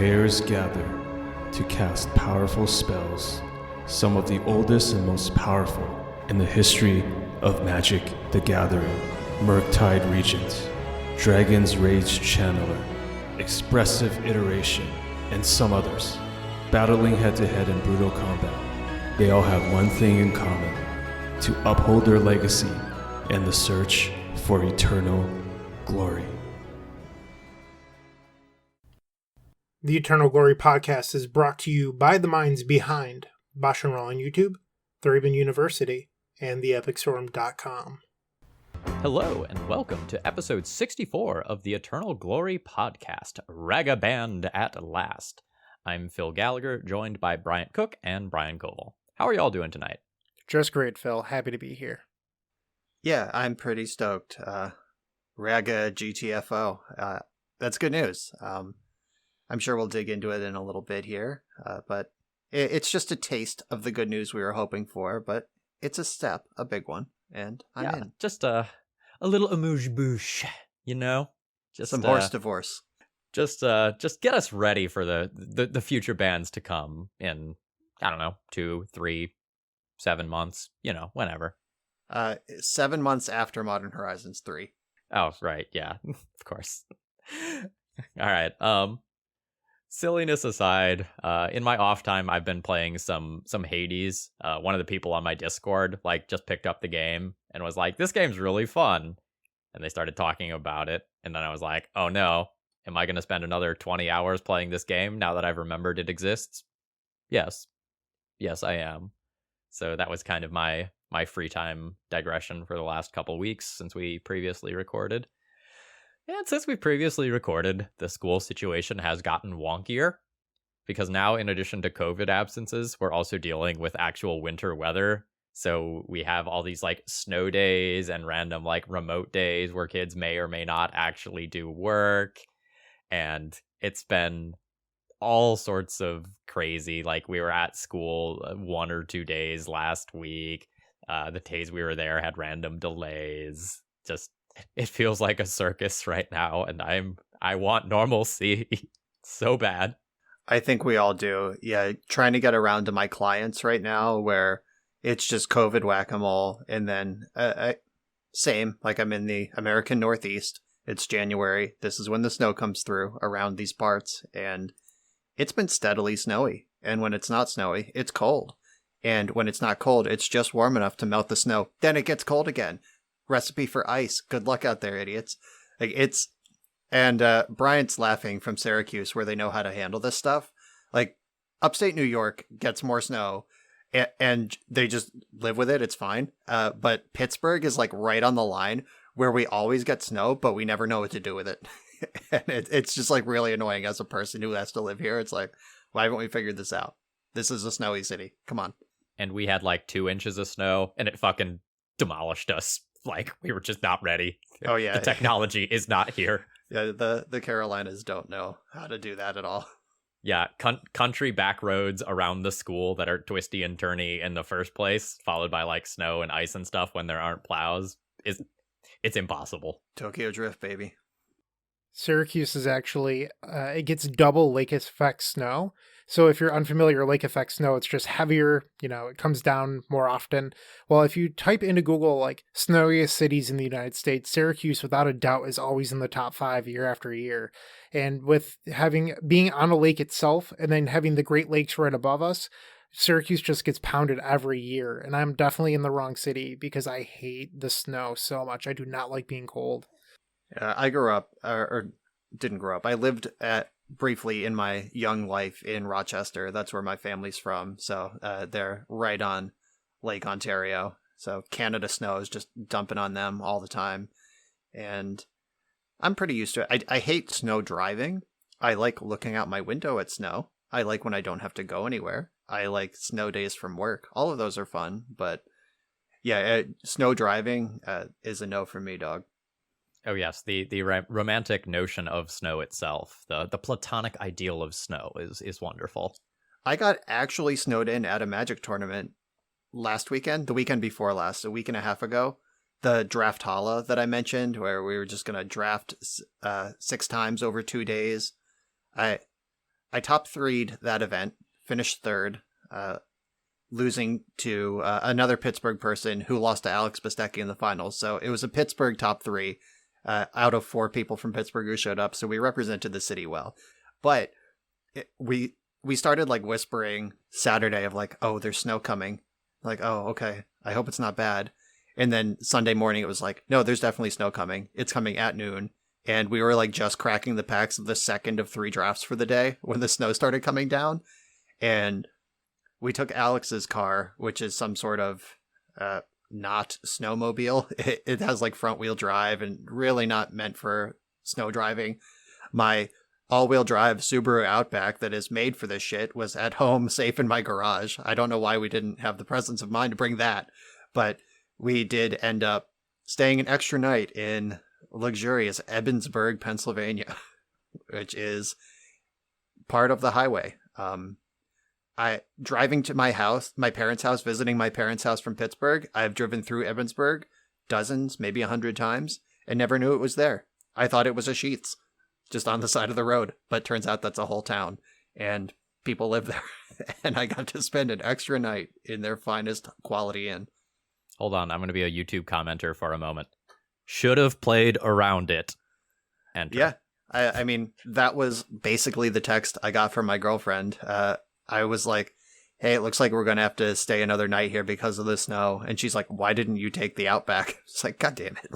players gather to cast powerful spells, some of the oldest and most powerful in the history of Magic the Gathering. Murktide Regent, Dragon's Rage Channeler, Expressive Iteration, and some others. Battling head-to-head in brutal combat, they all have one thing in common: to uphold their legacy in the search for eternal glory. The Eternal Glory podcast is brought to you by the minds behind BoshNRoll on YouTube, ThrabenU University, and theepicstorm.com. Hello, and welcome to episode 64 of the Eternal Glory podcast, Ragabanned at last. I'm Phil Gallagher, joined by Bryant Cook and Brian Coval. How are y'all doing tonight? Just great, Phil. Happy to be here. Yeah, I'm pretty stoked. Raga GTFO. That's good news. I'm sure we'll dig into it in a little bit here, but it's just a taste of the good news we were hoping for, but it's a step, a big one, and I'm in. Just a little amuse-bouche, you know? Just some horse divorce. Just get us ready for the future bands to come in, I don't know, 2, 3, 7 months, whenever. 7 months after Modern Horizons 3. Oh, right, yeah, of course. All right, silliness aside, in my off time, I've been playing some Hades. One of the people on my Discord, just picked up the game and was like, this game's really fun. And they started talking about it. And then I was like, oh no, am I going to spend another 20 hours playing this game now that I've remembered it exists? Yes, I am. So that was kind of my free time digression for the last couple weeks since we previously recorded. And since we previously recorded, the school situation has gotten wonkier, because now, in addition to COVID absences, we're also dealing with actual winter weather. So we have all these snow days and random remote days where kids may or may not actually do work. And it's been all sorts of crazy. We were at school 1 or 2 days last week. The days we were there had random delays. It feels like a circus right now, and I want normalcy so bad. I think we all do. Yeah, trying to get around to my clients right now where it's just COVID whack-a-mole, and then same, I'm in the American Northeast. It's January. This is when the snow comes through around these parts, and it's been steadily snowy. And when it's not snowy, it's cold. And when it's not cold, it's just warm enough to melt the snow. Then it gets cold again. Recipe for ice. Good luck out there, idiots. Bryant's laughing from Syracuse, where they know how to handle this stuff. Upstate New York gets more snow, and they just live with it. It's fine. But Pittsburgh is right on the line where we always get snow, but we never know what to do with it. And it's just really annoying as a person who has to live here. It's why haven't we figured this out? This is a snowy city. Come on. And we had 2 inches of snow, and it fucking demolished us. We were just not ready. Oh, yeah. The technology is not here. Yeah, the Carolinas don't know how to do that at all. Yeah, country back roads around the school that are twisty and turny in the first place, followed by snow and ice and stuff when there aren't plows, it's impossible. Tokyo Drift, baby. Syracuse is actually, it gets double lake effect snow. So if you're unfamiliar, lake effect snow, it's just heavier, it comes down more often. Well, if you type into Google, snowiest cities in the United States, Syracuse, without a doubt, is always in the top 5 year after year. And with being on a lake itself and then having the Great Lakes right above us, Syracuse just gets pounded every year. And I'm definitely in the wrong city because I hate the snow so much. I do not like being cold. I grew up, or didn't grow up. I lived briefly in my young life in Rochester. That's where my family's from. So they're right on Lake Ontario. So Canada snow is just dumping on them all the time. And I'm pretty used to it. I hate snow driving. I like looking out my window at snow. I like when I don't have to go anywhere. I like snow days from work. All of those are fun. But yeah, snow driving is a no for me, dog. Oh yes, the romantic notion of snow itself, the platonic ideal of snow is wonderful. I got actually snowed in at a Magic tournament last weekend, the weekend before last, a week and a half ago. The draft hala that I mentioned, where we were just going to draft 6 times over 2 days. I I top three'd that event, finished third, losing to another Pittsburgh person who lost to Alex Bistecki in the finals. So it was a Pittsburgh top three out of 4 people from Pittsburgh who showed up. So we represented the city well. But we started like whispering Saturday of like, oh, there's snow coming. Like, oh, okay. I hope it's not bad. And then Sunday morning it was like, no, there's definitely snow coming. It's coming at noon. And we were like just cracking the packs of the second of 3 drafts for the day when the snow started coming down. And we took Alex's car, which is some sort of not snowmobile. It has like front wheel drive and really not meant for snow driving. My all-wheel drive Subaru Outback that is made for this shit was at home safe in my garage. I don't know why we didn't have the presence of mind to bring that, but we did end up staying an extra night in luxurious Ebensburg, Pennsylvania, which is part of the highway. I driving to my parents' house, visiting my parents' house from Pittsburgh. I've driven through Ebensburg dozens, maybe 100 times, and never knew it was there. I thought it was a Sheetz, just on the side of the road, but turns out that's a whole town, and people live there. And I got to spend an extra night in their finest quality inn. Hold on, I'm going to be a YouTube commenter for a moment. Should have played around it. Enter. Yeah, I mean, that was basically the text I got from my girlfriend. I was like, hey, it looks like we're going to have to stay another night here because of the snow. And she's like, why didn't you take the Outback? It's like, God damn it.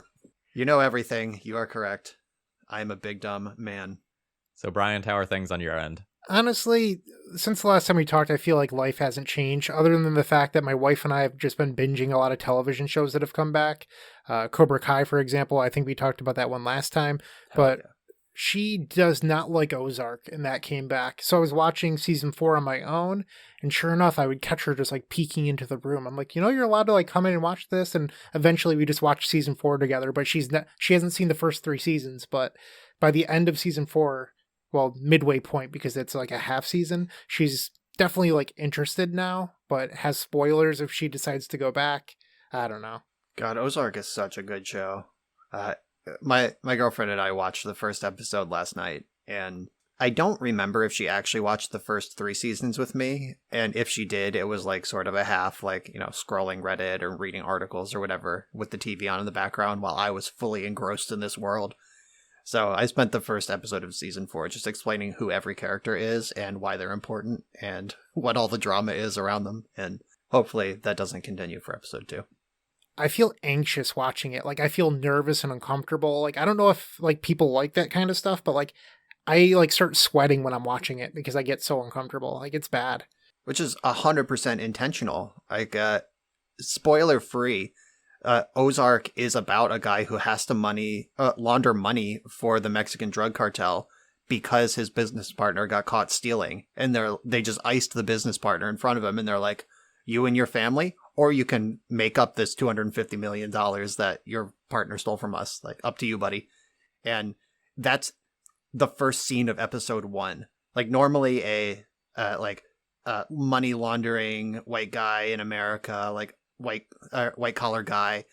You know everything. You are correct. I am a big dumb man. So, Brian, how are things on your end? Honestly, since the last time we talked, I feel like life hasn't changed, other than the fact that my wife and I have just been binging a lot of television shows that have come back. Cobra Kai, for example, I think we talked about that one last time. But she does not like Ozark, and that came back. So I was watching season 4 on my own, and sure enough, I would catch her just like peeking into the room. I'm like, you're allowed to like come in and watch this, and eventually we just watched season 4 together. But she hasn't seen the first 3 seasons. But by the end of season 4, well, midway point, because it's like a half season, she's definitely like interested now, but has spoilers if she decides to go back. I don't know. God, Ozark is such a good show. My girlfriend and I watched the first episode last night, and I don't remember if she actually watched the first 3 seasons with me, and if she did, it was like sort of a half, like, scrolling Reddit or reading articles or whatever with the TV on in the background while I was fully engrossed in this world. So I spent the first episode of season 4 just explaining who every character is and why they're important and what all the drama is around them, and hopefully that doesn't continue for episode 2. I feel anxious watching it. Like, I feel nervous and uncomfortable. Like, I don't know if like people like that kind of stuff, but like I like start sweating when I'm watching it because I get so uncomfortable. Like, it's bad. Which is 100% intentional. Like, spoiler free. Ozark is about a guy who has to launder money for the Mexican drug cartel because his business partner got caught stealing, and they just iced the business partner in front of him, and they're like, you and your family, or you can make up this $250 million that your partner stole from us. Like, up to you, buddy. And that's the first scene of episode 1. Like, normally a money laundering white guy in America, like white collar guy,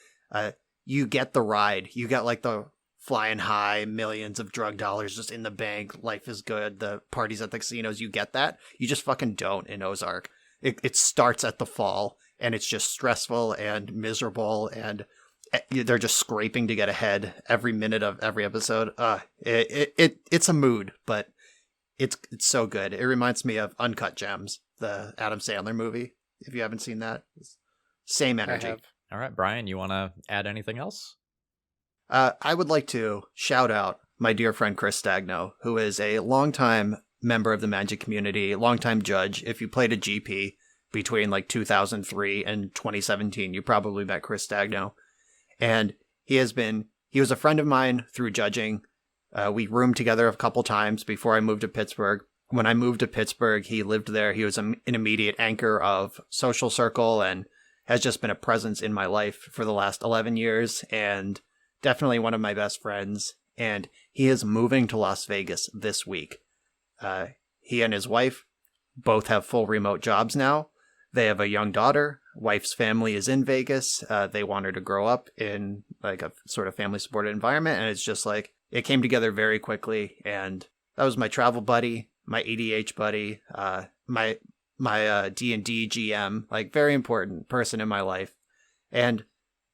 you get the ride. You get like the flying high, millions of drug dollars just in the bank. Life is good. The parties at the casinos, you get that. You just fucking don't in Ozark. It starts at the fall, and it's just stressful and miserable, and they're just scraping to get ahead every minute of every episode. It's a mood, but it's so good. It reminds me of Uncut Gems, the Adam Sandler movie. If you haven't seen that, same energy. All right, Brian, you want to add anything else? I would like to shout out my dear friend Chris Stagno, who is a longtime member of the Magic community, longtime judge. If you played a GP between like 2003 and 2017, you probably met Chris Stagno. And he was a friend of mine through judging. We roomed together a couple times before I moved to Pittsburgh. When I moved to Pittsburgh, he lived there. He was an immediate anchor of social circle and has just been a presence in my life for the last 11 years, and definitely one of my best friends. And he is moving to Las Vegas this week. He and his wife both have full remote jobs now. They have a young daughter. Wife's family is in Vegas. They want her to grow up in like a sort of family supported environment. And it's just like, it came together very quickly. And that was my travel buddy. my EDH buddy, my D&D GM, like very important person in my life. And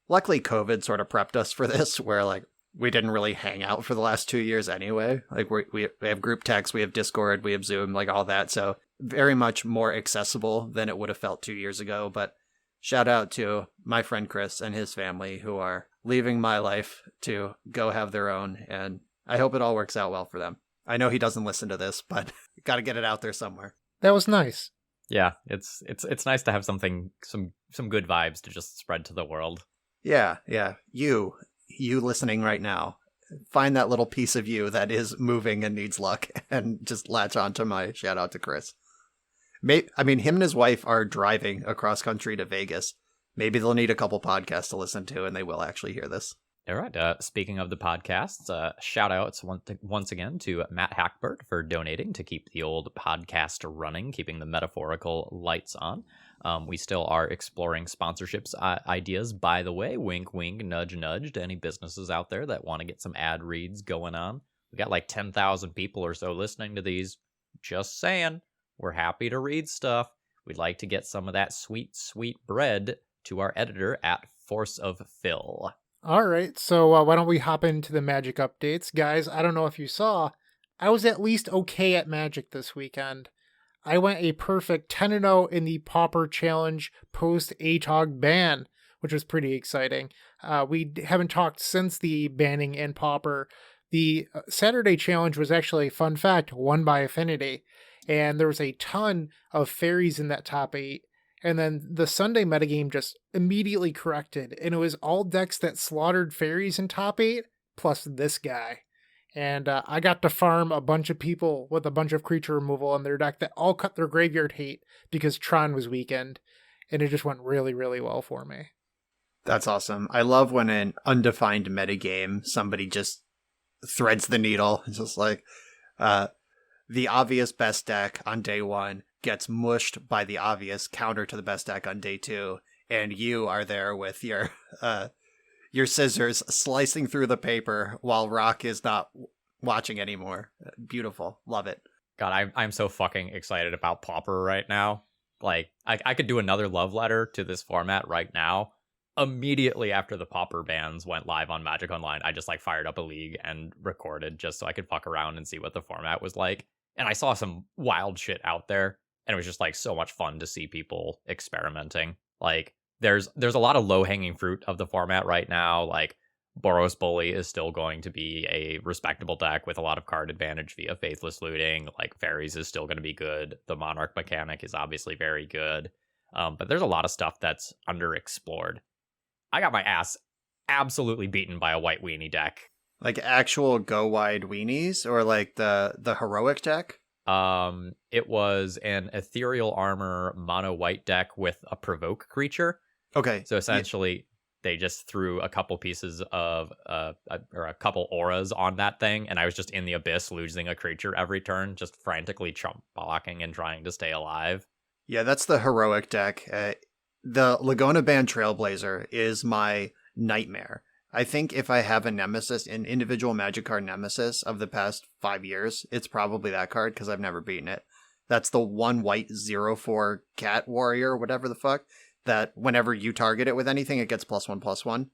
luckily COVID sort of prepped us for this, where like we didn't really hang out for the last 2 years anyway. Like we have group text, we have Discord, we have Zoom, like all that. So very much more accessible than it would have felt 2 years ago. But shout out to my friend Chris and his family who are leaving my life to go have their own. And I hope it all works out well for them. I know he doesn't listen to this, but got to get it out there somewhere. That was nice. Yeah, it's nice to have some good vibes to just spread to the world. Yeah. You listening right now, find that little piece of you that is moving and needs luck and just latch on to my shout out to Chris. Him and his wife are driving across country to Vegas. Maybe they'll need a couple podcasts to listen to and they will actually hear this. All right. Speaking of the podcasts, shout outs once again to Matt Hackbert for donating to keep the old podcast running, keeping the metaphorical lights on. We still are exploring sponsorships ideas, by the way. Wink, wink, nudge, nudge to any businesses out there that want to get some ad reads going on. We got like 10,000 people or so listening to these. Just saying, we're happy to read stuff. We'd like to get some of that sweet, sweet bread to our editor at Force of Phil. All right, so why don't we hop into the Magic updates? Guys, I don't know if you saw, I was at least okay at Magic this weekend. I went a perfect 10-0 in the Pauper Challenge post-ATOG ban, which was pretty exciting. We haven't talked since the banning in Pauper. The Saturday Challenge was actually, fun fact, won by Affinity, and there was a ton of fairies in that top 8. And then the Sunday metagame just immediately corrected, and it was all decks that slaughtered fairies in top 8, plus this guy. And I got to farm a bunch of people with a bunch of creature removal on their deck that all cut their graveyard hate because Tron was weakened, and it just went really, really well for me. That's awesome. I love when an undefined metagame, somebody just threads the needle. It's just like the obvious best deck on day 1 gets mushed by the obvious counter to the best deck on day 2, and you are there with your scissors slicing through the paper while Rock is not watching anymore. Beautiful. Love it. God, I'm so fucking excited about Pauper right now. Like, I could do another love letter to this format right now. Immediately after the Pauper bans went live on Magic Online, I just like fired up a league and recorded just so I could fuck around and see what the format was like. And I saw some wild shit out there. And it was just like so much fun to see people experimenting. Like there's a lot of low hanging fruit of the format right now. Like Boros Bully is still going to be a respectable deck with a lot of card advantage via Faithless Looting. Like Fairies is still going to be good. The Monarch mechanic is obviously very good. But there's a lot of stuff that's underexplored. I got my ass absolutely beaten by a white weenie deck. Like actual go wide weenies or like the heroic deck? It was an ethereal armor mono white deck with a provoke creature. Okay. So essentially, they just threw a couple pieces of or a couple auras on that thing, and I was just in the abyss losing a creature every turn, just frantically chump blocking and trying to stay alive. Yeah, that's the heroic deck. The Laguna Band Trailblazer is my nightmare. I think if I have a nemesis, an individual Magic card nemesis of the past 5 years, it's probably that card because I've never beaten it. That's the 1 white 0/4 cat warrior, whatever the fuck, that whenever you target it with anything, it gets +1/+1.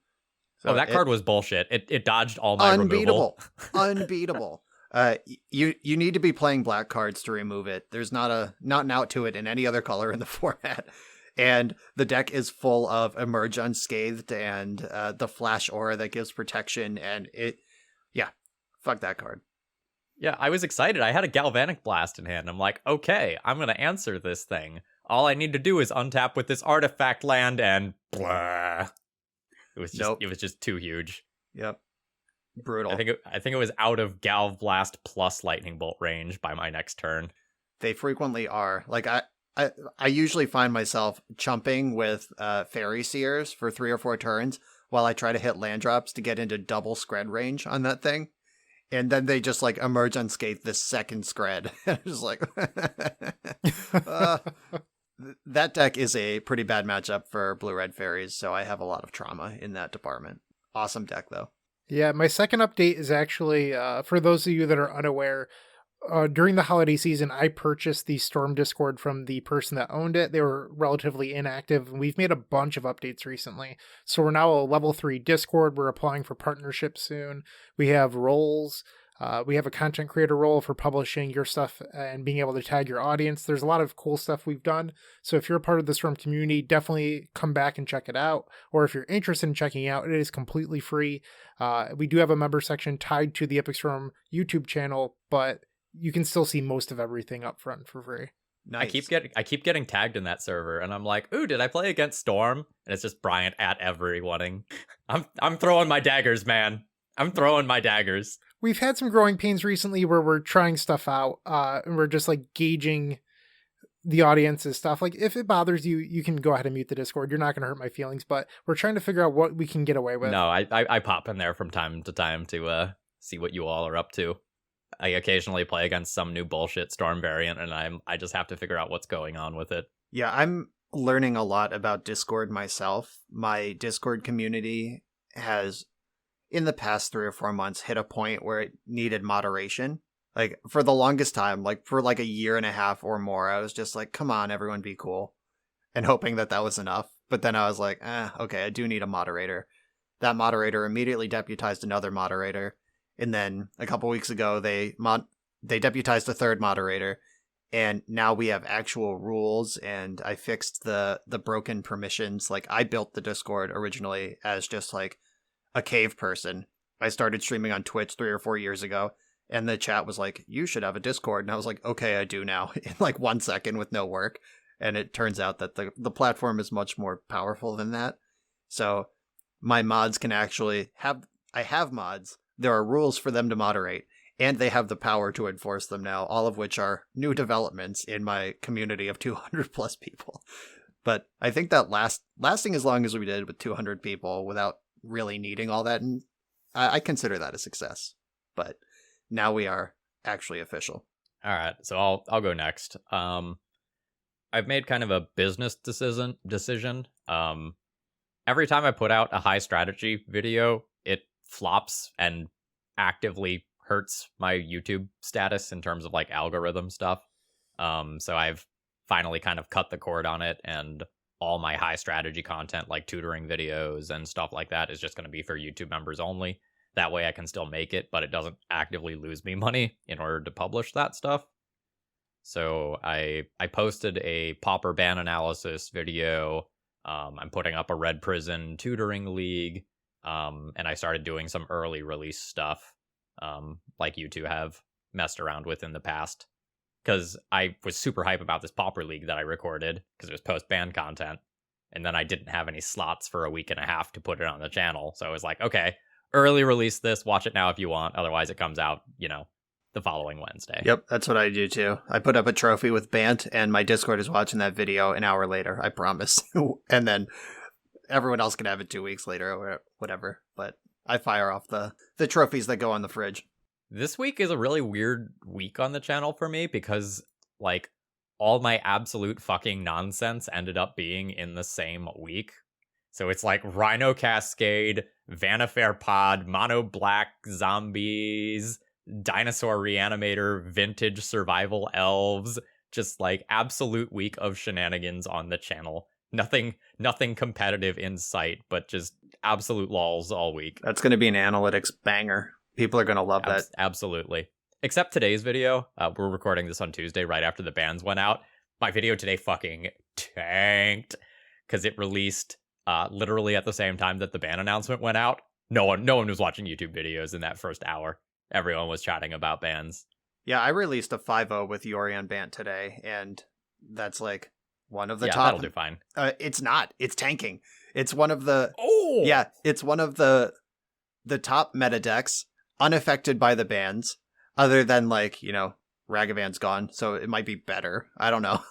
So that card was bullshit. It dodged all my removal. Unbeatable. You need to be playing black cards to remove it. There's not an out to it in any other color in the format. And the deck is full of Emerge Unscathed and the Flash Aura that gives protection. And fuck that card. Yeah, I was excited. I had a Galvanic Blast in hand. I'm like, okay, I'm going to answer this thing. All I need to do is untap with this artifact land and blah. It was just too huge. Yep. Brutal. I think it was out of Galv Blast plus Lightning Bolt range by my next turn. They frequently are. Like I usually find myself chumping with Fairy Seers for 3 or 4 turns while I try to hit land drops to get into double scred range on that thing. And then they just like Emerge Unscathed the second scred. Just like that deck is a pretty bad matchup for blue-red fairies, so I have a lot of trauma in that department. Awesome deck though. Yeah, my second update is actually, for those of you that are unaware, During the holiday season, I purchased the Storm Discord from the person that owned it. They were relatively inactive, and we've made a bunch of updates recently. So we're now a level 3 Discord. We're applying for partnerships soon. We have roles. We have a content creator role for publishing your stuff and being able to tag your audience. There's a lot of cool stuff we've done. So if you're a part of the Storm community, definitely come back and check it out. Or if you're interested in checking it out, it is completely free. We do have a member section tied to the Epic Storm YouTube channel, but you can still see most of everything up front for free. Nice. I keep getting tagged in that server, and I'm like, ooh, did I play against Storm? And it's just Bryant at everyone. I'm throwing my daggers, man. I'm throwing my daggers. We've had some growing pains recently where we're trying stuff out, and we're just like gauging the audience's stuff. Like if it bothers you, you can go ahead and mute the Discord. You're not going to hurt my feelings, but we're trying to figure out what we can get away with. No, I pop in there from time to time to see what you all are up to. I occasionally play against some new bullshit Storm variant, and I just have to figure out what's going on with it. Yeah, I'm learning a lot about Discord myself. My Discord community has, in the past 3 or 4 months, hit a point where it needed moderation. Like, for the longest time, like, for like a year and a half or more, I was just like, come on, everyone be cool. And hoping that was enough. But then I was like, okay, I do need a moderator. That moderator immediately deputized another moderator. And then a couple weeks ago, they deputized a third moderator, and now we have actual rules. And I fixed the broken permissions. Like, I built the Discord originally as just like a cave person. I started streaming on Twitch 3 or 4 years ago, and the chat was like, "You should have a Discord." And I was like, "Okay, I do now." In like 1 second with no work. And it turns out that the platform is much more powerful than that. So my mods can actually I have mods. There are rules for them to moderate, and they have the power to enforce them now, all of which are new developments in my community of 200 plus people. But I think that lasting as long as we did with 200 people without really needing all that, and I consider that a success. But now we are actually official. All right, so I'll go next. I've made kind of a business decision. Every time I put out a high strategy video, it flops and actively hurts my YouTube status in terms of like algorithm stuff. So I've finally kind of cut the cord on it, and all my high strategy content like tutoring videos and stuff like that is just going to be for YouTube members only. That way I can still make it, but it doesn't actively lose me money in order to publish that stuff. So I posted a Pauper ban analysis video. I'm putting up a Red Prison tutoring league. And I started doing some early release stuff, like you two have messed around with in the past. Because I was super hype about this Pauper League that I recorded, because it was post-ban content. And then I didn't have any slots for a week and a half to put it on the channel. So I was like, okay, early release this, watch it now if you want. Otherwise it comes out, the following Wednesday. Yep, that's what I do too. I put up a trophy with Bant, and my Discord is watching that video an hour later, I promise. And then everyone else can have it 2 weeks later or whatever. But I fire off the trophies that go on the fridge. This week is a really weird week on the channel for me because, like, all my absolute fucking nonsense ended up being in the same week. So it's like Rhino Cascade, Vanifair Pod, Mono Black Zombies, Dinosaur Reanimator, Vintage Survival Elves. Just like absolute week of shenanigans on the channel. Nothing competitive in sight, but just absolute lols all week. That's going to be an analytics banger. People are going to love that. Absolutely. Except today's video. We're recording this on Tuesday right after the bans went out. My video today fucking tanked because it released literally at the same time that the ban announcement went out. No one was watching YouTube videos in that first hour. Everyone was chatting about bans. Yeah, I released a 5.0 with Yori on Bant today, and that's like one of the top. That'll do fine. It's not. It's tanking. It's one of the. Oh. Yeah, it's one of the top meta decks unaffected by the bans, other than like Ragavan's gone, so it might be better. I don't know.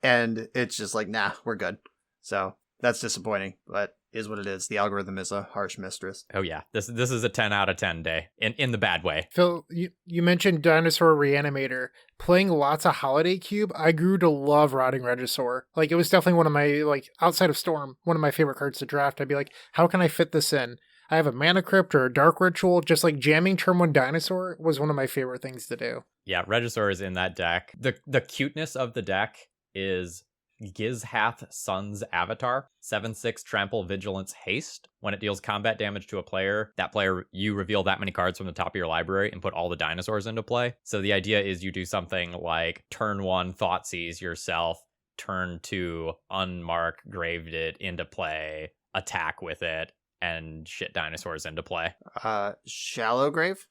And it's just like, nah, we're good. So that's disappointing, but is what it is. The algorithm is a harsh mistress. Oh yeah, this is a 10 out of 10 day in the bad way. Phil, you mentioned Dinosaur Reanimator. Playing lots of Holiday Cube, I grew to love Rotting Regisaur. Like, it was definitely one of my, like, outside of Storm, one of my favorite cards to draft. I'd be like, how can I fit this in? I have a Mana Crypt or a Dark Ritual. Just like jamming turn 1 Dinosaur was one of my favorite things to do. Yeah, Regisaur is in that deck. The cuteness of the deck is Gizhath Sun's Avatar, 7/6 Trample Vigilance Haste. When it deals combat damage to a player, that player, you reveal that many cards from the top of your library and put all the dinosaurs into play. So the idea is you do something like turn 1 Thoughtseize yourself, turn 2 Unmark Graved it into play, attack with it, and shit dinosaurs into play. Shallow Grave?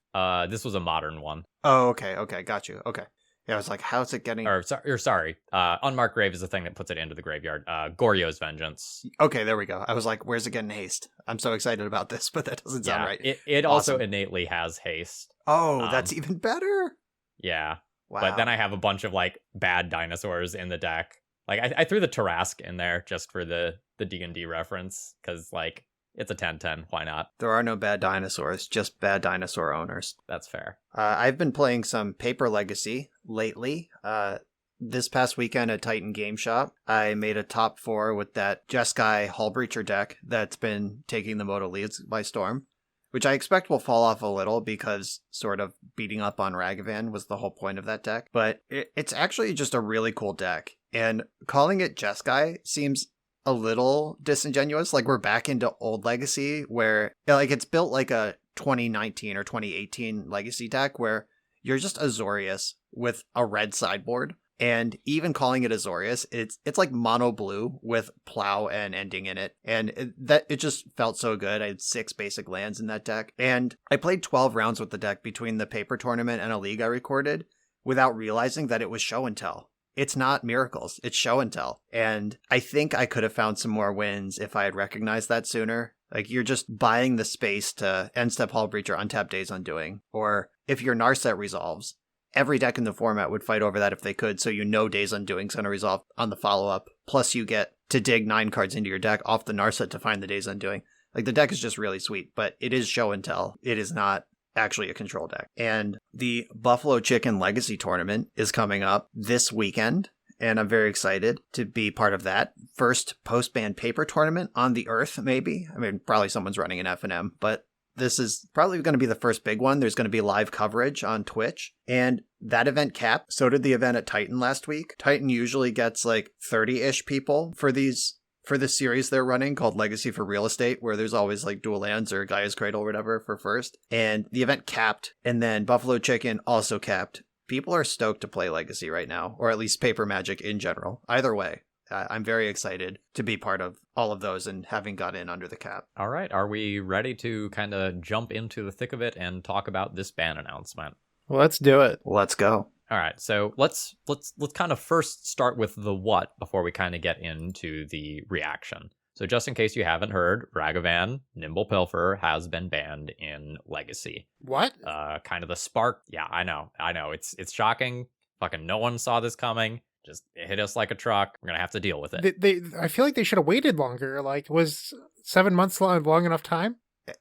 This was a modern one. Oh, okay, got you. Okay. Yeah, I was like, how's it getting... Sorry. Unmarked Grave is the thing that puts it into the graveyard. Goryo's Vengeance. Okay, there we go. I was like, where's it getting haste? I'm so excited about this, but that doesn't sound right. It also innately has haste. Oh, that's even better. Yeah. Wow. But then I have a bunch of like bad dinosaurs in the deck. Like I threw the Tarask in there just for the D&D reference, because like it's a 10/10. Why not? There are no bad dinosaurs, just bad dinosaur owners. That's fair. I've been playing some Paper Legacy lately. This past weekend at Titan Game Shop, I made a top 4 with that Jeskai Hullbreacher deck that's been taking the Moto Leads by storm, which I expect will fall off a little because sort of beating up on Ragavan was the whole point of that deck. But it's actually just a really cool deck. And calling it Jeskai seems a little disingenuous. Like, we're back into old Legacy where like it's built like a 2019 or 2018 Legacy deck where you're just Azorius with a red sideboard. And even calling it Azorius, it's like mono blue with Plow and Ending in it. And it just felt so good. I had 6 basic lands in that deck. And I played 12 rounds with the deck between the paper tournament and a league I recorded without realizing that it was show and tell. It's not Miracles, it's show and tell. And I think I could have found some more wins if I had recognized that sooner. Like, you're just buying the space to end step Hullbreacher, untap Days Undoing. Or if your Narset resolves, every deck in the format would fight over that if they could, so you know Days Undoing's going to resolve on the follow-up. Plus you get to dig 9 cards into your deck off the Narset to find the Days Undoing. Like, the deck is just really sweet, but it is show and tell. It is not actually a control deck. And the Buffalo Chicken Legacy Tournament is coming up this weekend, and I'm very excited to be part of that. First post-ban paper tournament on the Earth, maybe. I mean, probably someone's running an F&M, but this is probably going to be the first big one. There's going to be live coverage on Twitch, and that event capped. So did the event at Titan last week. Titan usually gets like 30-ish people for the series they're running called Legacy for Real Estate, where there's always like dual lands or Gaia's Cradle or whatever for first. And the event capped, and then Buffalo Chicken also capped. People are stoked to play Legacy right now, or at least Paper Magic in general. Either way, I'm very excited to be part of all of those and having got in under the cap. All right. Are we ready to kind of jump into the thick of it and talk about this ban announcement? Well, let's do it. Let's go. All right, so let's kind of first start with the what before we kind of get into the reaction. So just in case you haven't heard, Ragavan, Nimble Pilfer, has been banned in Legacy. What? Kind of the spark. Yeah, I know. It's shocking. Fucking no one saw this coming. Just it hit us like a truck. We're gonna have to deal with it. I feel like they should have waited longer. Like, was 7 months long enough time?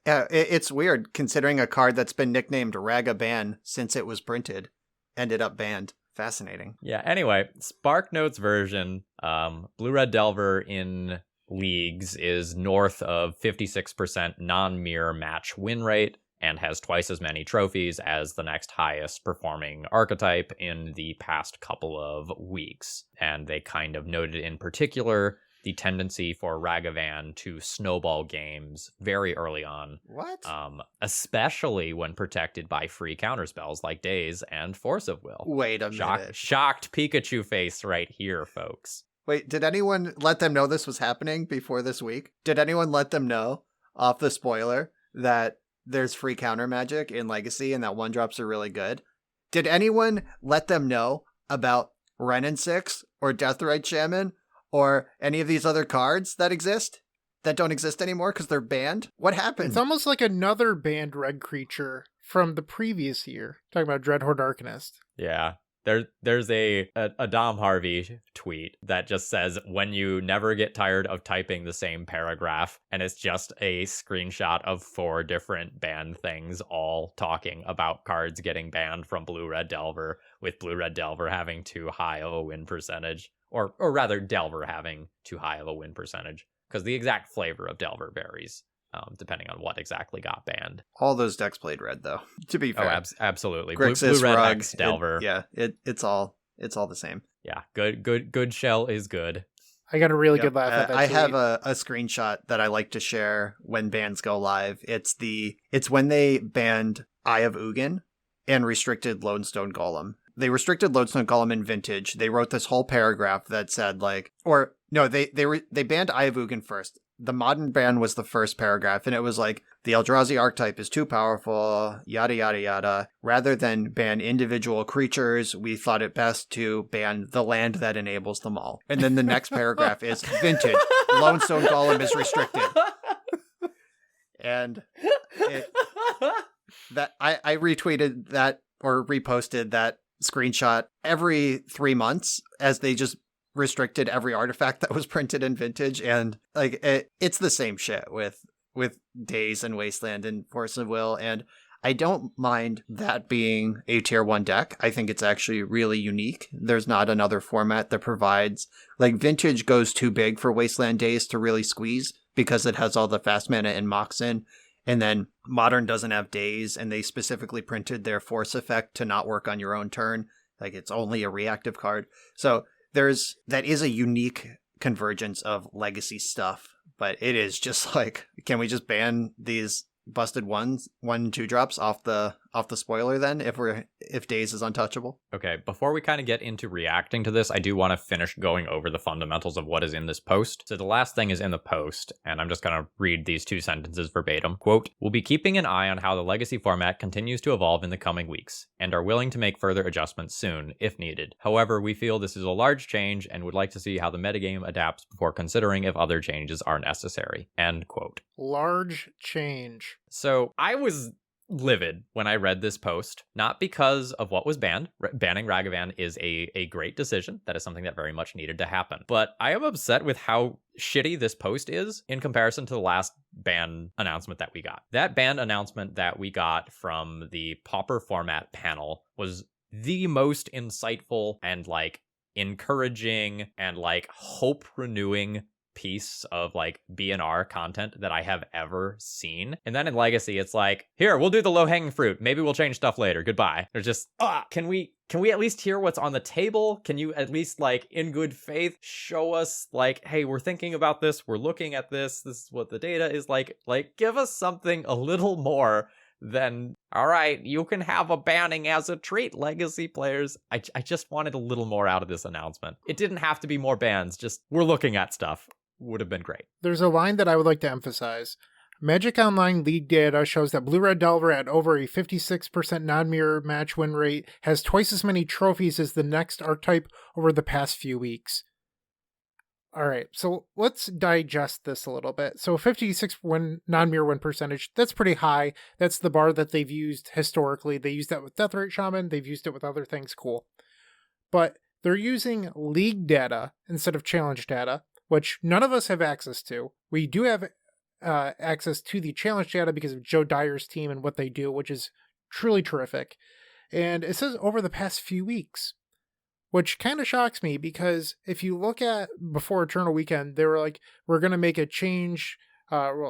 It's weird considering a card that's been nicknamed Ragabanned since it was printed ended up banned. Fascinating. Yeah, anyway, SparkNote's version, Blue-Red Delver in leagues is north of 56% non-mirror match win rate and has twice as many trophies as the next highest performing archetype in the past couple of weeks. And they kind of noted in particular the tendency for Ragavan to snowball games very early on. What? Especially when protected by free counterspells like Daze and Force of Will. Wait a minute. Shocked Pikachu face right here, folks. Wait, did anyone let them know this was happening before this week? Did anyone let them know, off the spoiler, that there's free counter magic in Legacy and that 1-drops are really good? Did anyone let them know about Renin 6 or Deathrite Shaman or any of these other cards that exist that don't exist anymore because they're banned? What happened? It's almost like another banned red creature from the previous year. Talking about Dreadhorde Arcanist. Yeah. There's a Dom Harvey tweet that just says, when you never get tired of typing the same paragraph, and it's just a screenshot of 4 different banned things all talking about cards getting banned from Blue-Red Delver, with Blue-Red Delver having too high of a win percentage. Or rather, Delver having too high of a win percentage, because the exact flavor of Delver varies. depending on what exactly got banned. All those decks played red, though. To be fair, absolutely. Grixis, Blue red Rug, X Delver. it's all the same. Yeah, good shell is good. I got a really good laugh at that I tweet. have a screenshot that I like to share when bans go live. It's when they banned Eye of Ugin and restricted Lodestone Golem. They restricted Lodestone Golem in Vintage. They wrote this whole paragraph that said they banned Eye of Ugin first. The modern ban was the first paragraph, and it was like, the Eldrazi archetype is too powerful, yada, yada, yada. Rather than ban individual creatures, we thought it best to ban the land that enables them all. And then the next paragraph is Vintage. Lodestone Golem is restricted. And I retweeted that or reposted that screenshot every 3 months as they just restricted every artifact that was printed in Vintage, and like it's the same shit with Daze and Wasteland and Force of Will, and I don't mind that being a tier 1 deck. I think it's actually really unique. There's not another format that provides, like, Vintage goes too big for Wasteland Daze to really squeeze because it has all the fast mana and Moxen, and then Modern doesn't have Daze, and they specifically printed their Force effect to not work on your own turn. Like, it's only a reactive card. So that is a unique convergence of legacy stuff, but it is just like, can we just ban these busted 1-2 drops off the spoiler then if Daze is untouchable? Okay, before we kind of get into reacting to this, I do want to finish going over the fundamentals of what is in this post. So the last thing is in the post, and I'm just going to read these 2 sentences verbatim. Quote, "We'll be keeping an eye on how the legacy format continues to evolve in the coming weeks, and are willing to make further adjustments soon, if needed. However, we feel this is a large change and would like to see how the metagame adapts before considering if other changes are necessary." End quote. Large change. So I was livid when I read this post, not because of what was banned. Banning Ragavan is a great decision. That is something that very much needed to happen. But I am upset with how shitty this post is in comparison to the last ban announcement that we got. That ban announcement that we got from the Pauper format panel was the most insightful and like encouraging and like hope renewing piece of like BNR content that I have ever seen. And then in Legacy, it's like, here, we'll do the low-hanging fruit. Maybe we'll change stuff later. Goodbye. They're just, can we at least hear what's on the table? Can you at least, like, in good faith, show us, like, hey, we're thinking about this. We're looking at this. This is what the data is like. Like, give us something a little more than, all right, you can have a banning as a treat, Legacy players. I just wanted a little more out of this announcement. It didn't have to be more bans. Just, we're looking at stuff. Would have been great. There's a line that I would like to emphasize. Magic Online league data shows that Blue Red Delver at over a 56% non-mirror match win rate has twice as many trophies as the next archetype over the past few weeks. Alright, so let's digest this a little bit. So 56 non-mirror win percentage, that's pretty high. That's the bar that they've used historically. They used that with Deathrite Shaman, they've used it with other things, cool. But they're using league data instead of challenge data, which none of us have access to. We do have access to the challenge data because of Joe Dyer's team and what they do, which is truly terrific. And it says over the past few weeks, which kind of shocks me because if you look at before Eternal Weekend, they were like, we're going to make a change,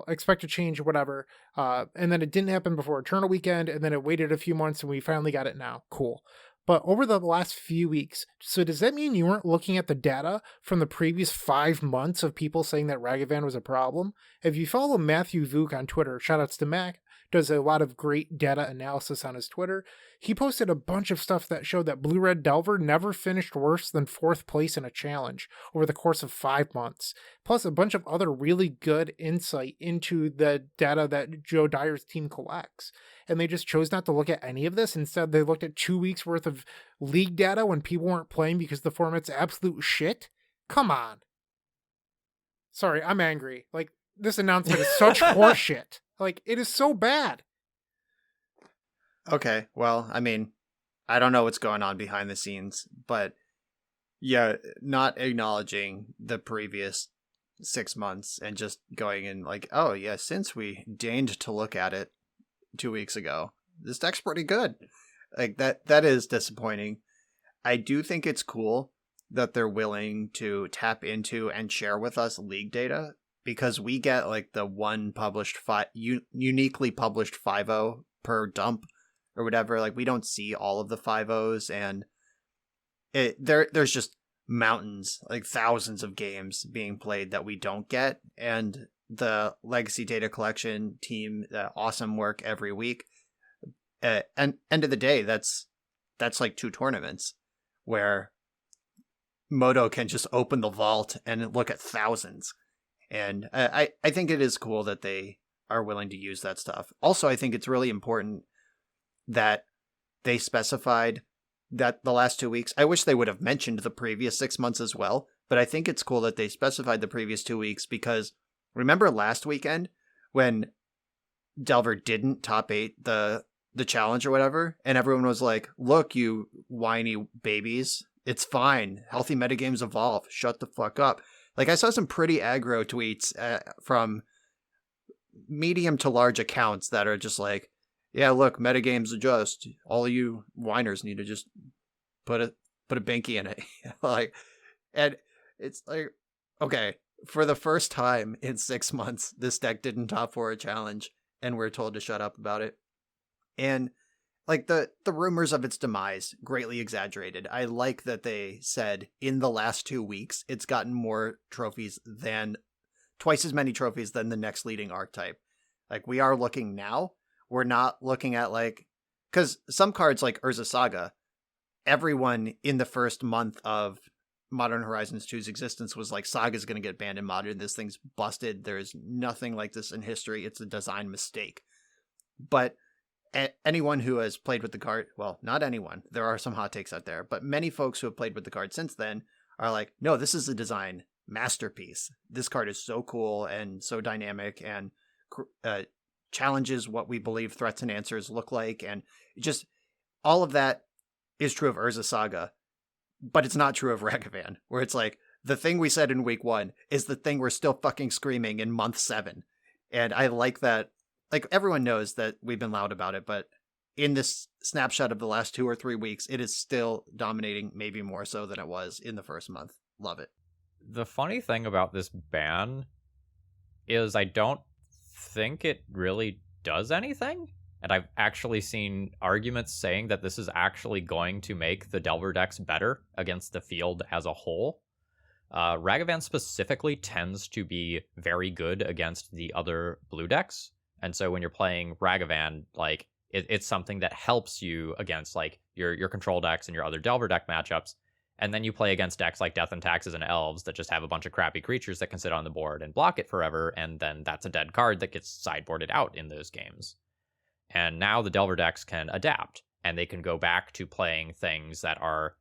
expect a change, whatever. And then it didn't happen before Eternal Weekend, and then it waited a few months and we finally got it now. Cool. But over the last few weeks, so does that mean you weren't looking at the data from the previous 5 months of people saying that Ragavan was a problem? If you follow Matthew Vuk on Twitter, shoutouts to Mac, does a lot of great data analysis on his Twitter. He posted a bunch of stuff that showed that Blue Red Delver never finished worse than 4th place in a challenge over the course of 5 months. Plus a bunch of other really good insight into the data that Joe Dyer's team collects. And they just chose not to look at any of this. Instead, they looked at 2 weeks worth of league data when people weren't playing because the format's absolute shit. Come on. Sorry, I'm angry. Like, this announcement is such horseshit. Like, it is so bad. Okay, well, I mean, I don't know what's going on behind the scenes, but yeah, not acknowledging the previous 6 months and just going in like, oh yeah, since we deigned to look at it 2 weeks ago, this deck's pretty good. Like, that is disappointing. I do think it's cool that they're willing to tap into and share with us league data. because we get like the one published uniquely published 5.0 per dump or whatever. Like we don't see all of the 5.0s, and there's just mountains, like thousands of games being played that we don't get. And the legacy data collection team, awesome work every week. And end of the day, that's like 2 tournaments where Moto can just open the vault and look at thousands. And I think it is cool that they are willing to use that stuff. Also, I think it's really important that they specified that the last 2 weeks, I wish they would have mentioned the previous 6 months as well, but I think it's cool that they specified the previous 2 weeks, because remember last weekend when Delver didn't top 8 the challenge or whatever, and everyone was like, look, you whiny babies, it's fine. Healthy metagames evolve. Shut the fuck up. Like, I saw some pretty aggro tweets from medium to large accounts that are just like, yeah, look, metagames adjust. All of you whiners need to just put a binky in it. Like, and it's like, okay, for the first time in 6 months, this deck didn't top 4 a challenge, and we're told to shut up about it. And like the rumors of its demise, greatly exaggerated. I like that they said in the last 2 weeks, it's gotten more trophies than twice as many trophies than the next leading archetype. Like, we are looking now. We're not looking at like, because some cards like Urza Saga, everyone in the first month of Modern Horizons 2's existence was like, Saga's going to get banned in Modern. This thing's busted. There's nothing like this in history. It's a design mistake. But anyone who has played with the card, well, not anyone, there are some hot takes out there, but many folks who have played with the card since then are like, no, this is a design masterpiece. This card is so cool and so dynamic, and challenges what we believe threats and answers look like. And just all of that is true of Urza Saga, but it's not true of Ragavan, where it's like, the thing we said in week 1 is the thing we're still fucking screaming in month 7. And I like that. Like, everyone knows that we've been loud about it, but in this snapshot of the last 2 or 3 weeks, it is still dominating, maybe more so than it was in the first month. Love it. The funny thing about this ban is I don't think it really does anything. And I've actually seen arguments saying that this is actually going to make the Delver decks better against the field as a whole. Ragavan specifically tends to be very good against the other blue decks. And so when you're playing Ragavan, like, it's something that helps you against like your control decks and your other Delver deck matchups. And then you play against decks like Death and Taxes and Elves that just have a bunch of crappy creatures that can sit on the board and block it forever, and then that's a dead card that gets sideboarded out in those games. And now the Delver decks can adapt, and they can go back to playing things that are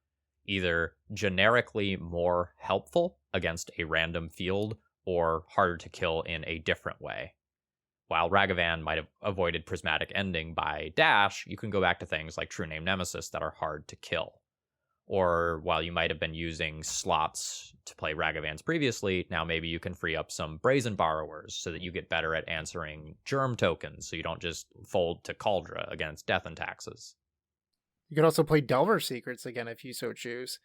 either generically more helpful against a random field or harder to kill in a different way. While Ragavan might have avoided Prismatic Ending by dash, you can go back to things like True Name Nemesis that are hard to kill. Or while you might have been using slots to play Ragavans previously, now maybe you can free up some Brazen Borrowers so that you get better at answering Germ tokens, so you don't just fold to Kaldra against Death and Taxes. You could also play Delver Secrets again if you so choose.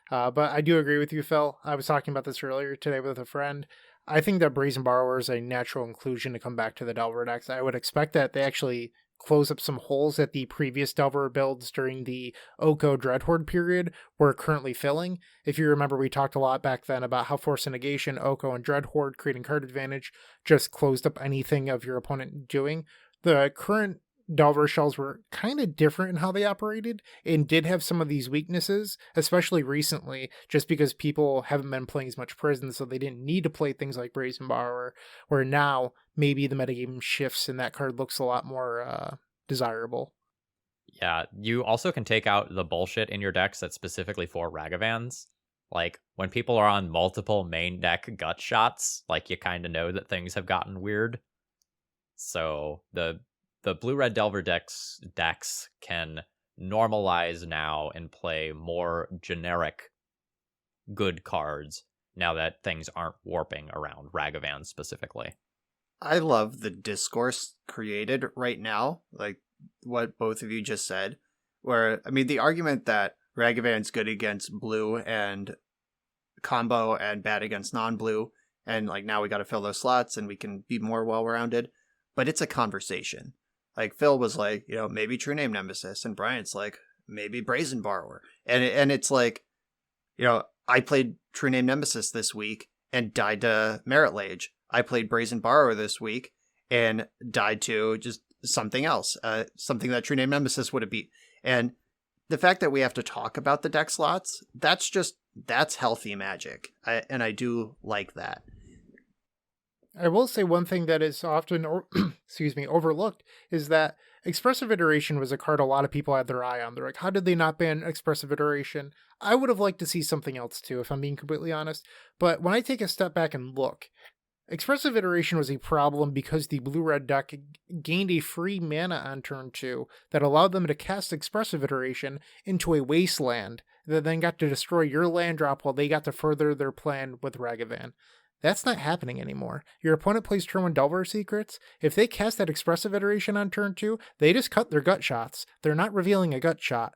But I do agree with you, Phil. I was talking about this earlier today with a friend. I think that Brazen Borrower is a natural inclusion to come back to the Delver decks. I would expect that they actually close up some holes that the previous Delver builds during the Oko Dreadhorde period were currently filling. If you remember, we talked a lot back then about how Force of Negation, Oko, and Dreadhorde creating card advantage just closed up anything of your opponent doing. The current Delver shells were kind of different in how they operated and did have some of these weaknesses, especially recently, just because people haven't been playing as much Prison, so they didn't need to play things like Brazen Borrower, where now maybe the metagame shifts and that card looks a lot more desirable. Yeah, you also can take out the bullshit in your decks that's specifically for Ragavans. Like, when people are on multiple main deck gut shots, like, you kind of know that things have gotten weird. So the blue-red Delver decks can normalize now and play more generic good cards now that things aren't warping around Ragavan specifically. I love the discourse created right now, like what both of you just said, where, I mean, the argument that Ragavan's good against blue and combo and bad against non-blue, and like now we got to fill those slots and we can be more well-rounded. But it's a conversation. Like Phil was like, maybe True Name Nemesis, and Brian's like, maybe Brazen Borrower. And it's like, I played True Name Nemesis this week and died to Merit Lage. I played Brazen Borrower this week and died to just something else, something that True Name Nemesis would have beat. And the fact that we have to talk about the deck slots, that's healthy Magic. And I do like that. I will say one thing that is often, overlooked is that Expressive Iteration was a card a lot of people had their eye on. They're like, how did they not ban Expressive Iteration? I would have liked to see something else too, if I'm being completely honest. But when I take a step back and look, Expressive Iteration was a problem because the blue-red deck gained a free mana on turn 2 that allowed them to cast Expressive Iteration into a wasteland that then got to destroy your land drop while they got to further their plan with Ragavan. That's not happening anymore. Your opponent plays turn 1 Delver Secrets. If they cast that Expressive Iteration on turn 2, they just cut their gut shots. They're not revealing a gut shot.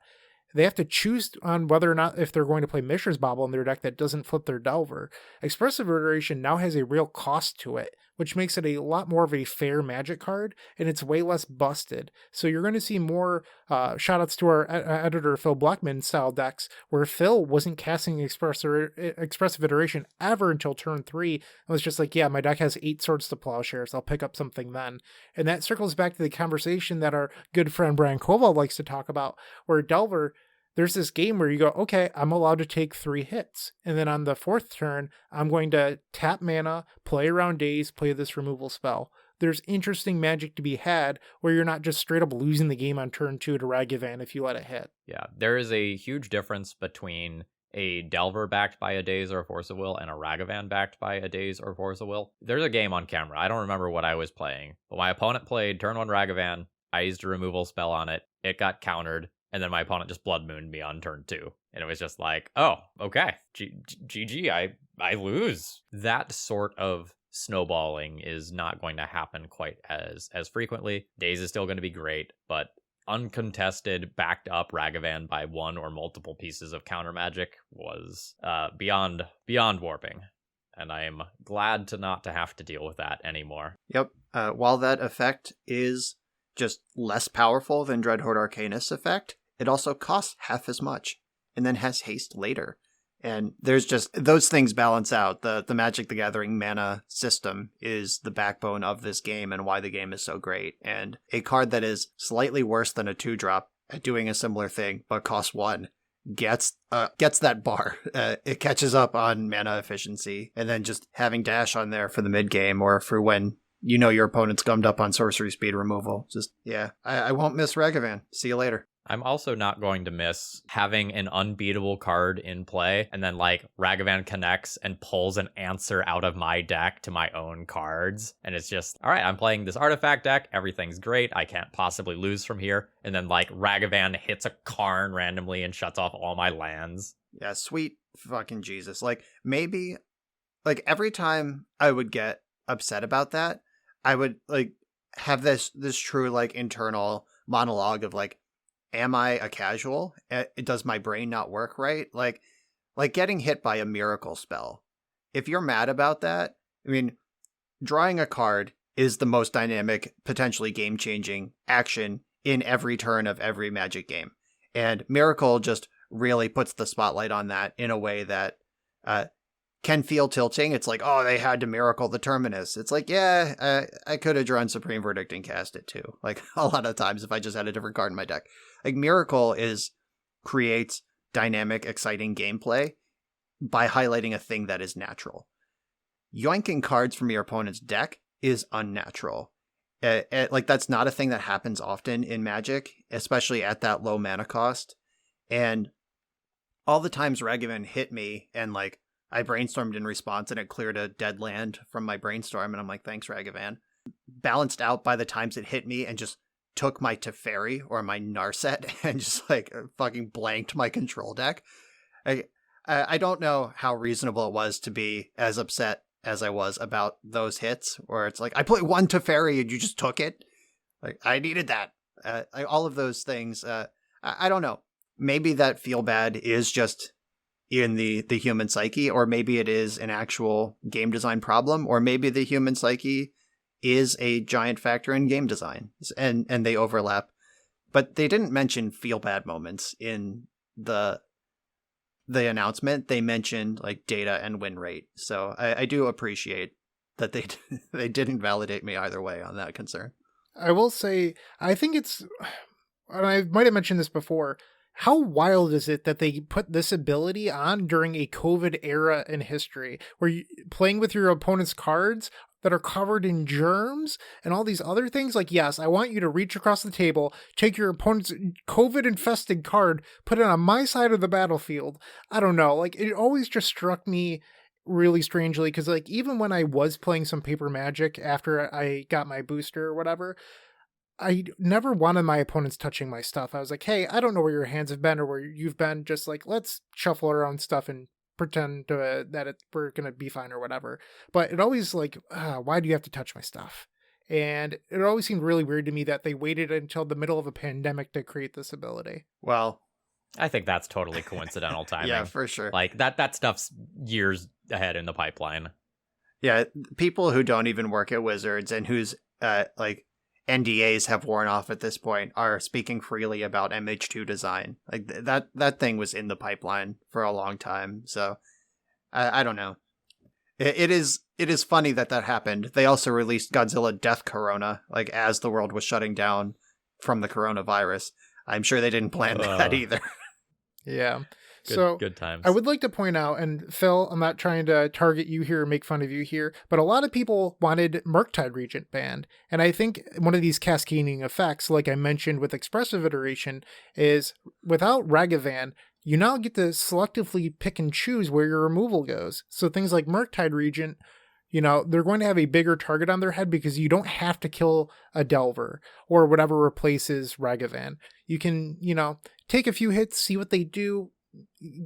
They have to choose on whether or not if they're going to play Mishra's Bauble in their deck that doesn't flip their Delver. Expressive Iteration now has a real cost to it, which makes it a lot more of a fair Magic card, and it's way less busted. So you're going to see more shoutouts to our editor Phil Blackman style decks, where Phil wasn't casting Expressive Iteration ever until turn 3, and was just like, yeah, my deck has 8 Swords to Plowshares, I'll pick up something then. And that circles back to the conversation that our good friend Brian Coval likes to talk about, where Delver, there's this game where you go, okay, I'm allowed to take 3 hits. And then on the 4th turn, I'm going to tap mana, play around days, play this removal spell. There's interesting Magic to be had where you're not just straight up losing the game on turn 2 to Ragavan if you let it hit. Yeah, there is a huge difference between a Delver backed by a Daze or a Force of Will and a Ragavan backed by a Daze or Force of Will. There's a game on camera. I don't remember what I was playing, but my opponent played turn 1 Ragavan. I used a removal spell on it. It got countered. And then my opponent just Blood Mooned me on turn 2. And it was just like, oh, okay. GG, I lose. That sort of snowballing is not going to happen quite as frequently. Daze is still going to be great, but uncontested, backed up Ragavan by one or multiple pieces of counter magic was beyond warping. And I am glad not to have to deal with that anymore. Yep. While that effect is just less powerful than Dreadhorde Arcanist's effect, it also costs half as much and then has haste later. And there's just, those things balance out. The Magic the Gathering mana system is the backbone of this game and why the game is so great. And a card that is slightly worse than a 2-drop at doing a similar thing, but costs 1, gets that bar. It catches up on mana efficiency, and then just having dash on there for the mid game or for when your opponent's gummed up on sorcery speed removal. Just, yeah, I won't miss Ragavan. See you later. I'm also not going to miss having an unbeatable card in play and then like Ragavan connects and pulls an answer out of my deck to my own cards. And it's just, all right, I'm playing this artifact deck. Everything's great. I can't possibly lose from here. And then like Ragavan hits a Karn randomly and shuts off all my lands. Yeah, sweet fucking Jesus. Like maybe like every time I would get upset about that, I would like have this true like internal monologue of like, am I a casual? Does my brain not work right? Like getting hit by a miracle spell. If you're mad about that, I mean, drawing a card is the most dynamic, potentially game-changing action in every turn of every Magic game. And Miracle just really puts the spotlight on that in a way that can feel tilting. It's like, oh, they had to Miracle the Terminus. It's like, yeah, I could have drawn Supreme Verdict and cast it too. Like a lot of times if I just had a different card in my deck. Like Miracle creates dynamic, exciting gameplay by highlighting a thing that is natural. Yoinking cards from your opponent's deck is unnatural. Like that's not a thing that happens often in Magic, especially at that low mana cost. And all the times Ragavan hit me and like I brainstormed in response and it cleared a dead land from my brainstorm and I'm like, thanks Ragavan. Balanced out by the times it hit me and just took my Teferi or my Narset and just like fucking blanked my control deck. I don't know how reasonable it was to be as upset as I was about those hits where it's like, I played one Teferi and you just took it. Like I needed that. All of those things. I don't know. Maybe that feel bad is just in the human psyche, or maybe it is an actual game design problem, or maybe the human psyche is a giant factor in game design, and they overlap. But they didn't mention feel bad moments in the announcement. They mentioned like data and win rate. So I do appreciate that they didn't validate me either way on that concern. I will say, I think it's, and I might have mentioned this before, how wild is it that they put this ability on during a COVID era in history, where you playing with your opponent's cards that are covered in germs and all these other things? Like, yes, I want you to reach across the table, take your opponent's COVID-infested card, put it on my side of the battlefield. I don't know. Like, it always just struck me really strangely, because like even when I was playing some paper Magic after I got my booster or whatever, I never wanted my opponents touching my stuff. I was like, hey, I don't know where your hands have been or where you've been. Just like, let's shuffle our own stuff and pretend that we're going to be fine or whatever. But it always like, why do you have to touch my stuff? And it always seemed really weird to me that they waited until the middle of a pandemic to create this ability. Well, I think that's totally coincidental timing. Yeah, for sure. Like that stuff's years ahead in the pipeline. Yeah, people who don't even work at Wizards and whose like NDAs have worn off at this point are speaking freely about MH2 design. Like that thing was in the pipeline for a long time. So I don't know. It is funny that happened. They also released Godzilla Death Corona, like as the world was shutting down from the coronavirus. I'm sure they didn't plan that either. Yeah. Good times. I would like to point out, and Phil, I'm not trying to target you here or make fun of you here, but a lot of people wanted Murktide Regent banned. And I think one of these cascading effects, like I mentioned with Expressive Iteration, is without Ragavan, you now get to selectively pick and choose where your removal goes. So things like Murktide Regent, they're going to have a bigger target on their head because you don't have to kill a Delver or whatever replaces Ragavan. You can, take a few hits, see what they do,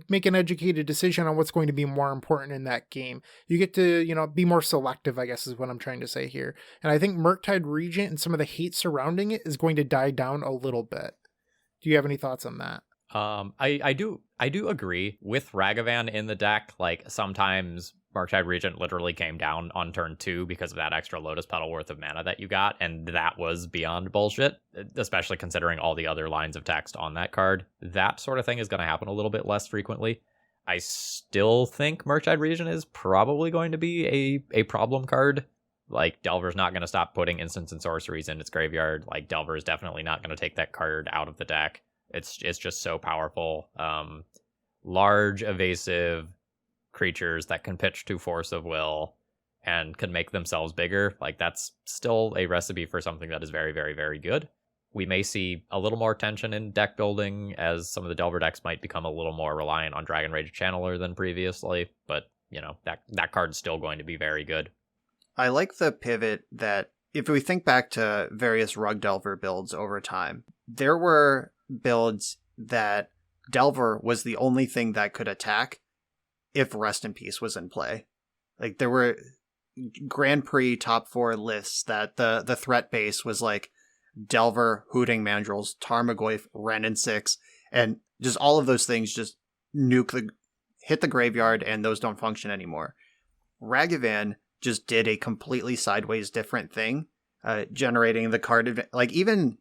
make an educated decision on what's going to be more important in that game. You get to, be more selective, I guess is what I'm trying to say here. And I think Murktide Regent and some of the hate surrounding it is going to die down a little bit. Do you have any thoughts on that? I do agree with Ragavan in the deck. Like sometimes Murktide Regent literally came down on turn 2 because of that extra Lotus Petal worth of mana that you got, and that was beyond bullshit, especially considering all the other lines of text on that card. That sort of thing is going to happen a little bit less frequently. I still think Murktide Regent is probably going to be a problem card. Like, Delver's not going to stop putting instants and sorceries in its graveyard. Like, Delver is definitely not going to take that card out of the deck. It's just so powerful. Large, evasive creatures that can pitch to Force of Will and can make themselves bigger. Like, that's still a recipe for something that is very, very, very good. We may see a little more tension in deck building as some of the Delver decks might become a little more reliant on Dragon Rage Channeler than previously, but that card's still going to be very good. I like the pivot that, if we think back to various Rug Delver builds over time, there were builds that Delver was the only thing that could attack if Rest in Peace was in play. Like, there were Grand Prix top 4 lists that the threat base was like Delver, Hooting Mandrills, Tarmogoyf, Wrenn and 6, and just all of those things just hit the graveyard, and those don't function anymore. Ragavan just did a completely sideways different thing, generating the card. Like, even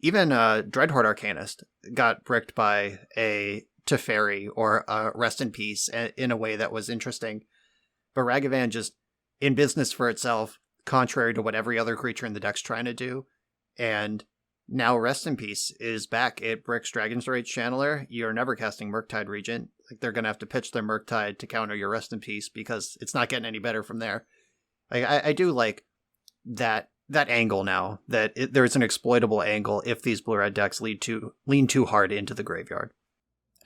Dreadhorde Arcanist got bricked by a Teferi or a Rest in Peace in a way that was interesting. But Ragavan just in business for itself, contrary to what every other creature in the deck's trying to do. And now Rest in Peace is back. It bricks Dragon's Rage Channeler. You're never casting Murktide Regent. Like, they're going to have to pitch their Murktide to counter your Rest in Peace because it's not getting any better from there. Like, I do like that angle now, that there's an exploitable angle if these blue-red decks lean too hard into the graveyard.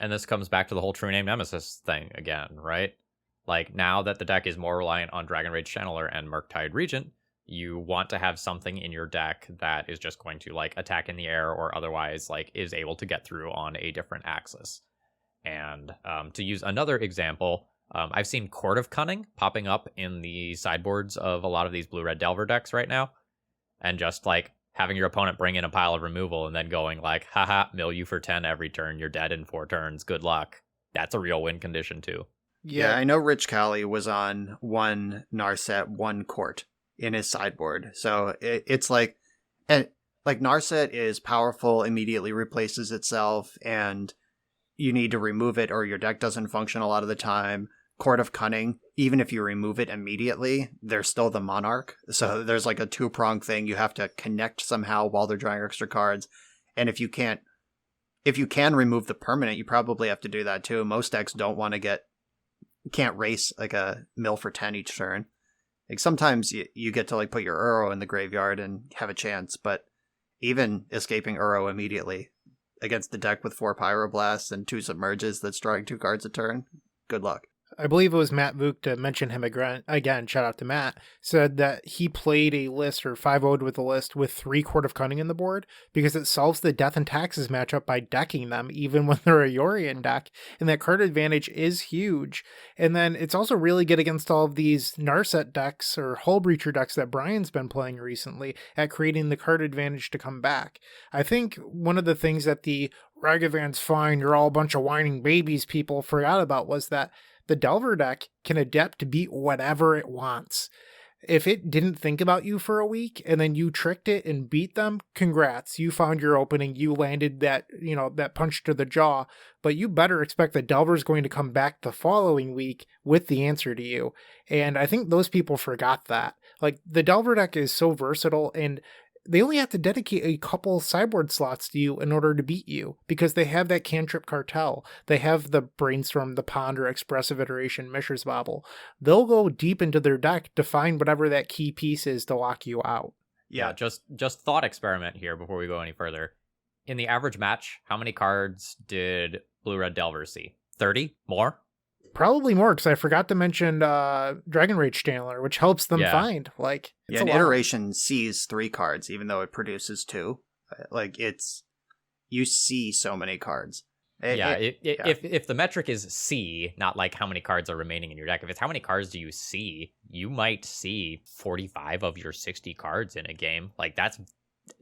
And this comes back to the whole True Name Nemesis thing again, right? Like, now that the deck is more reliant on Dragon Rage Channeler and Murktide Regent, you want to have something in your deck that is just going to, like, attack in the air or otherwise, like, is able to get through on a different axis. And to use another example, I've seen Court of Cunning popping up in the sideboards of a lot of these blue-red Delver decks right now. And just, like, having your opponent bring in a pile of removal and then going, like, haha, mill you for 10 every turn, you're dead in 4 turns, good luck. that's a real win condition too. Yeah, I know Rich Callie was on 1 Narset, 1 Court in his sideboard. So it's like, and like Narset is powerful, immediately replaces itself, and you need to remove it or your deck doesn't function a lot of the time. Court of Cunning, even if you remove it immediately, there's still the Monarch. So there's like a 2-prong thing. You have to connect somehow while they're drawing extra cards. And if you can remove the permanent, you probably have to do that too. Most decks can't race like a mill for 10 each turn. Like sometimes you get to like put your Uro in the graveyard and have a chance, but even escaping Uro immediately against the deck with 4 Pyroblasts and 2 Submerges that's drawing 2 cards a turn, good luck. I believe it was Matt Vuk, to mention him again, shout out to Matt, said that he played a list or 5-0'd with a list with 3 Court of Cunning in the board because it solves the Death and Taxes matchup by decking them even when they're a Yorion deck, and that card advantage is huge. And then it's also really good against all of these Narset decks or Hull Breacher decks that Brian's been playing recently at creating the card advantage to come back. I think one of the things that the Ragavan's fine, you're all a bunch of whining babies people forgot about was that the Delver deck can adapt to beat whatever it wants. If it didn't think about you for a week and then you tricked it and beat them, congrats. You found your opening. You landed that punch to the jaw, but you better expect the Delver's going to come back the following week with the answer to you. And I think those people forgot that. Like, the Delver deck is so versatile, and they only have to dedicate a couple sideboard slots to you in order to beat you, because they have that Cantrip Cartel. They have the Brainstorm, the Ponder, Expressive Iteration, Mishra's Bauble. They'll go deep into their deck to find whatever that key piece is to lock you out. Yeah, just thought experiment here before we go any further. In the average match, how many cards did Blue-Red Delver see? 30? More? Probably more, because I forgot to mention Dragon Rage Channeler, which helps them find. Like, it's an iteration sees 3 cards, even though it produces 2. Like, you see so many cards. If the metric is see, not like how many cards are remaining in your deck, if it's how many cards do you see, you might see 45 of your 60 cards in a game. Like, that's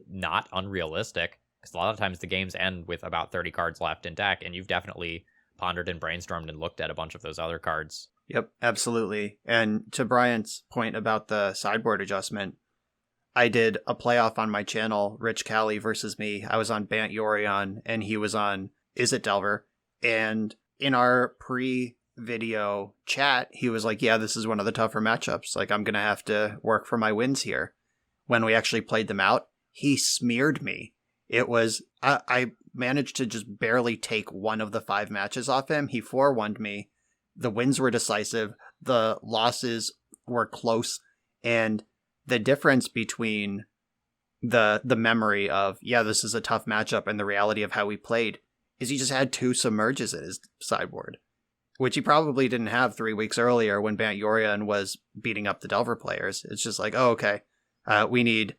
not unrealistic, because a lot of times the games end with about 30 cards left in deck, and you've definitely pondered and brainstormed and looked at a bunch of those other cards. Yep, absolutely. And to Brian's point about the sideboard adjustment, I did a playoff on my channel, Rich Callie versus me. I was on Bant Yorion, and he was on Is It Delver? And in our pre-video chat, he was like, yeah, this is one of the tougher matchups. Like, I'm going to have to work for my wins here. When we actually played them out, he smeared me. It was, I managed to just barely take one of the 5 matches off him. He 4-1'd me. The wins were decisive. The losses were close. And the difference between the memory of, yeah, this is a tough matchup, and the reality of how he played is he just had 2 Submerges in his sideboard, which he probably didn't have 3 weeks earlier when Bant Yorion was beating up the Delver players. It's just like, oh, okay, we need...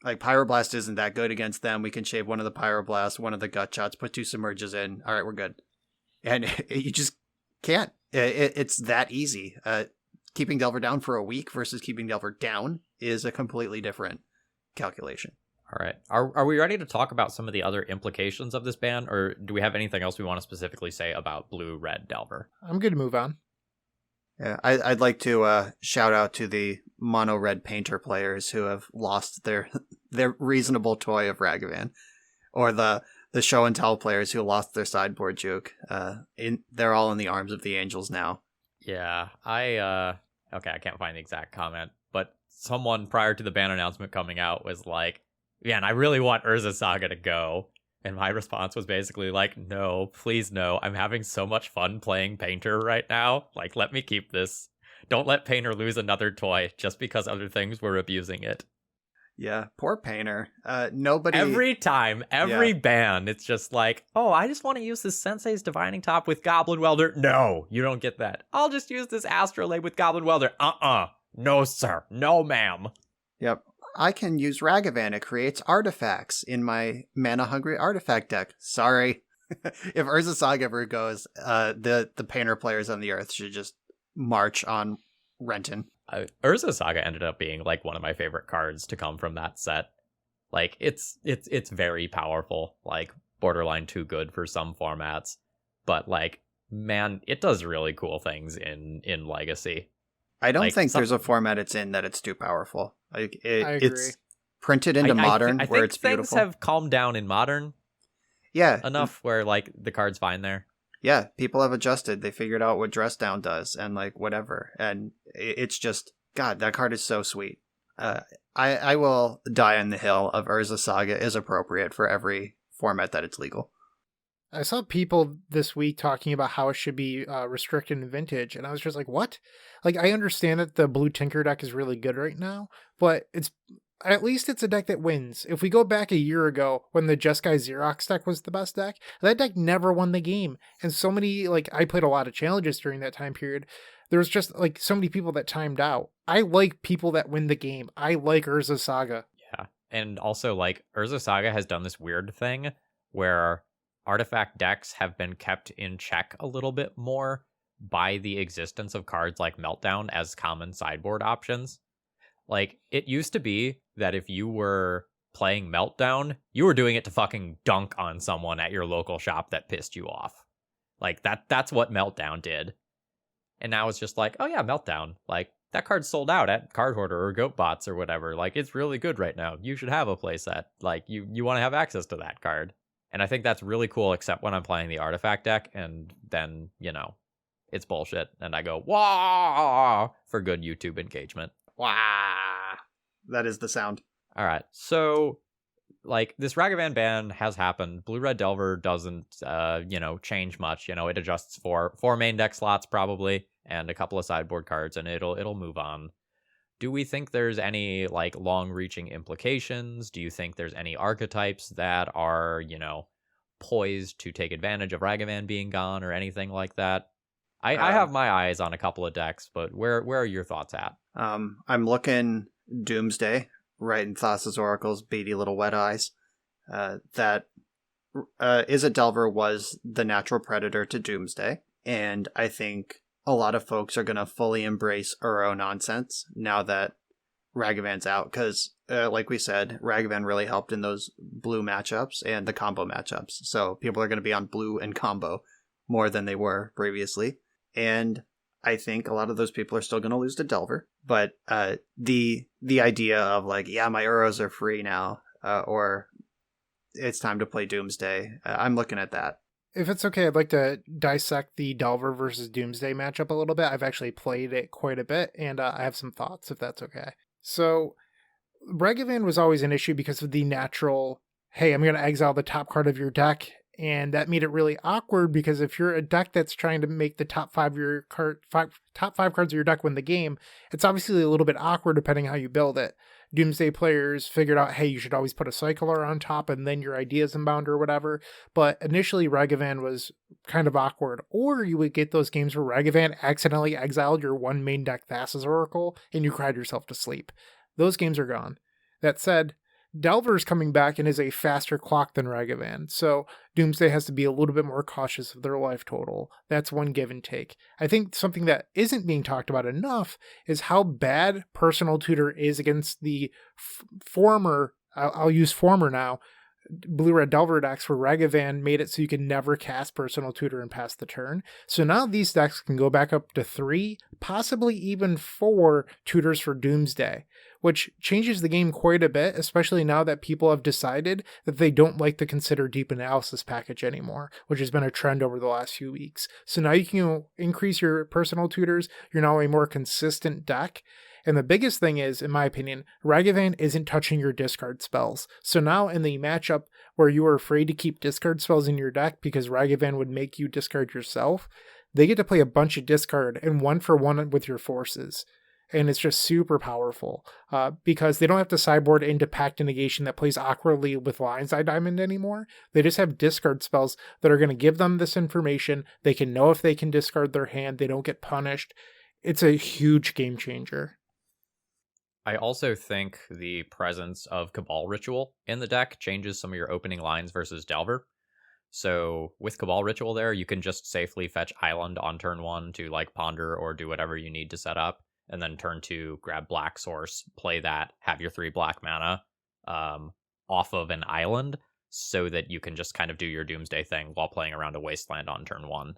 Like, Pyroblast isn't that good against them. We can shave one of the Pyroblasts, one of the Gut Shots, put 2 Submerges in. All right, we're good. And you just can't. It's that easy. Keeping Delver down for a week versus keeping Delver down is a completely different calculation. All right. Are we ready to talk about some of the other implications of this ban, or do we have anything else we want to specifically say about Blue-Red Delver? I'm good to move on. Yeah, I'd like to shout out to the mono red painter players who have lost their reasonable toy of Ragavan, or the show and tell players who lost their sideboard juke. They're all in the arms of the angels now. Yeah, I can't find the exact comment, but someone prior to the ban announcement coming out was like, "Man, I really want Urza Saga to go." And my response was basically like, no, please no. I'm having so much fun playing Painter right now. Like, let me keep this. Don't let Painter lose another toy just because other things were abusing it. Yeah, poor Painter. Nobody... Every time, ban, it's just like, oh, I just want to use this Sensei's Divining Top with Goblin Welder. No, you don't get that. I'll just use this Astrolabe with Goblin Welder. No, sir. No, ma'am. Yep. I can use Ragavan. It creates artifacts in my mana-hungry artifact deck. Sorry. If Urza Saga ever goes, the Painter players on the Earth should just march on Renton. Urza Saga ended up being like one of my favorite cards to come from that set. Like, it's very powerful, like borderline too good for some formats. But like, man, it does really cool things in Legacy. I don't Like, think there's a format it's in that it's too powerful. Like I agree. it's printed into Modern, I where think it's things beautiful. have calmed down in Modern Yeah, enough where like the card's fine there. yeah. People have adjusted. They figured out what Dress Down does, and like whatever. And it's just God. That card is so sweet. I will die on the hill of Urza Saga is appropriate for every format that it's legal. I saw people this week talking about how it should be restricted in Vintage, and I was just like, what? Like, I understand that the Blue Tinker deck is really good right now, but at least it's a deck that wins. If we go back a year ago when the Just Guy Xerox deck was the best deck, that deck never won the game. And so many, like, I played a lot of challenges during that time period. There was just, like, so many people that timed out. I like people that win the game. I like Urza Saga. Yeah. And also, like, Urza Saga has done this weird thing where artifact decks have been kept in check a little bit more by the existence of cards like Meltdown as common sideboard options. Like, it used to be that if you were playing Meltdown, you were doing it to fucking dunk on someone at your local shop that pissed you off. Like, that's what Meltdown did. And now it's just like, oh yeah, Meltdown. Like, that card's sold out at Card Hoarder or GoatBots or whatever. Like, it's really good right now. You should have a playset. Like, you want to have access to that card. And I think that's really cool, except when I'm playing the artifact deck, and then, it's bullshit. And I go, wah, for good YouTube engagement. Wow, that is the sound. All right, so, like, this Ragavan ban has happened. Blue-Red Delver doesn't, change much. It adjusts for 4 main deck slots, probably, and a couple of sideboard cards, and it'll move on. Do we think there's any, like, long-reaching implications? Do you think there's any archetypes that are, poised to take advantage of Ragavan being gone or anything like that? I have my eyes on a couple of decks, but where are your thoughts at? I'm looking Doomsday, right in Thassa's Oracle's beady little wet eyes. That Izzet Delver was the natural predator to Doomsday, and I think a lot of folks are going to fully embrace Uro nonsense now that Ragavan's out, because, like we said, Ragavan really helped in those blue matchups and the combo matchups. So people are going to be on blue and combo more than they were previously. And I think a lot of those people are still going to lose to Delver. But the idea of, like, yeah, my Uros are free now, or it's time to play Doomsday, I'm looking at that. If it's okay, I'd like to dissect the Delver versus Doomsday matchup a little bit. I've actually played it quite a bit, and I have some thoughts, if that's okay. So, Ragavan was always an issue because of the natural, hey, I'm going to exile the top card of your deck, and that made it really awkward, because if you're a deck that's trying to make the top five cards of your deck win the game, it's obviously a little bit awkward depending how you build it. Doomsday players figured out, hey, you should always put a cycler on top and then your ideas inbound or whatever. But initially, Ragavan was kind of awkward. Or you would get those games where Ragavan accidentally exiled your one main deck Thassa's Oracle and you cried yourself to sleep. Those games are gone. That said, Delver's coming back and is a faster clock than Ragavan, so Doomsday has to be a little bit more cautious of their life total. That's one give and take. I think something that isn't being talked about enough is how bad Personal Tutor is against the former, I'll use former now, Blue-Red Delver decks where Ragavan made it so you could never cast Personal Tutor and pass the turn. So now these decks can go back up to 3, possibly even 4 tutors for Doomsday, which changes the game quite a bit, especially now that people have decided that they don't like the Consider Deep Analysis package anymore, which has been a trend over the last few weeks. So now you can increase your Personal Tutors. You're now a more consistent deck. And the biggest thing is, in my opinion, Ragavan isn't touching your discard spells. So now in the matchup where you are afraid to keep discard spells in your deck because Ragavan would make you discard yourself, they get to play a bunch of discard and 1-for-1 with your forces. And it's just super powerful because they don't have to sideboard into Pact of Negation that plays awkwardly with Lion's Eye Diamond anymore. They just have discard spells that are going to give them this information. They can know if they can discard their hand. They don't get punished. It's a huge game changer. I also think the presence of Cabal Ritual in the deck changes some of your opening lines versus Delver. So with Cabal Ritual there, you can just safely fetch Island on turn 1 to, like, ponder or do whatever you need to set up. And then turn 2, grab Black Source, play that, have your 3 black mana off of an island so that you can just kind of do your Doomsday thing while playing around a Wasteland on turn 1.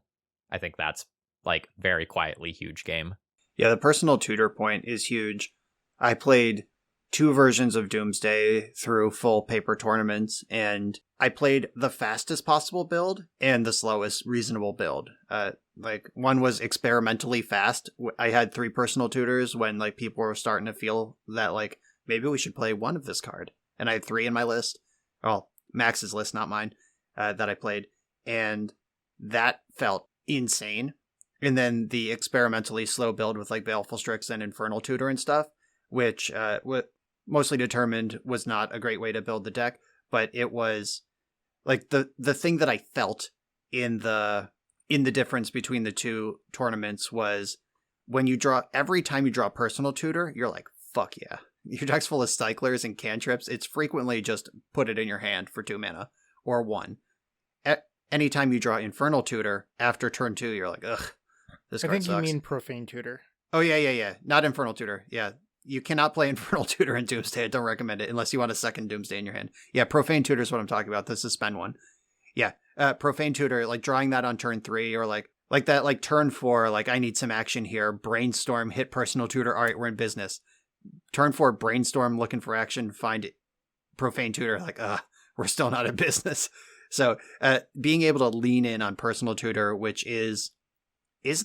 I think that's like very quietly huge game. Yeah, the personal tutor point is huge. I played 2 versions of Doomsday through full paper tournaments, and I played the fastest possible build and the slowest reasonable build. Like one was experimentally fast. I had 3 personal tutors when like people were starting to feel that like maybe we should play one of this card, and I had 3 in my list. Well, Max's list, not mine, that I played, and that felt insane. And then the experimentally slow build with like Baleful Strix and Infernal Tutor and stuff, which mostly determined was not a great way to build the deck, but it was like the thing that I felt in the difference between the 2 tournaments was when you draw, every time you draw Personal Tutor, you're like, fuck yeah. Your deck's full of cyclers and cantrips. It's frequently just put it in your hand for 2 mana or 1. Anytime you draw Infernal Tutor after turn 2, you're like, ugh, this card sucks. I think you mean Profane Tutor. Oh, yeah. Not Infernal Tutor. Yeah. You cannot play Infernal Tutor in Doomsday. I don't recommend it unless you want a second Doomsday in your hand. Yeah, Profane Tutor is what I'm talking about, the suspend one. Yeah, Profane Tutor, like drawing that on turn 3 or like that, like turn 4, like I need some action here. Brainstorm, hit Personal Tutor. All right, we're in business. Turn 4, Brainstorm, looking for action, find Profane Tutor, like, we're still not in business. So being able to lean in on Personal Tutor, which is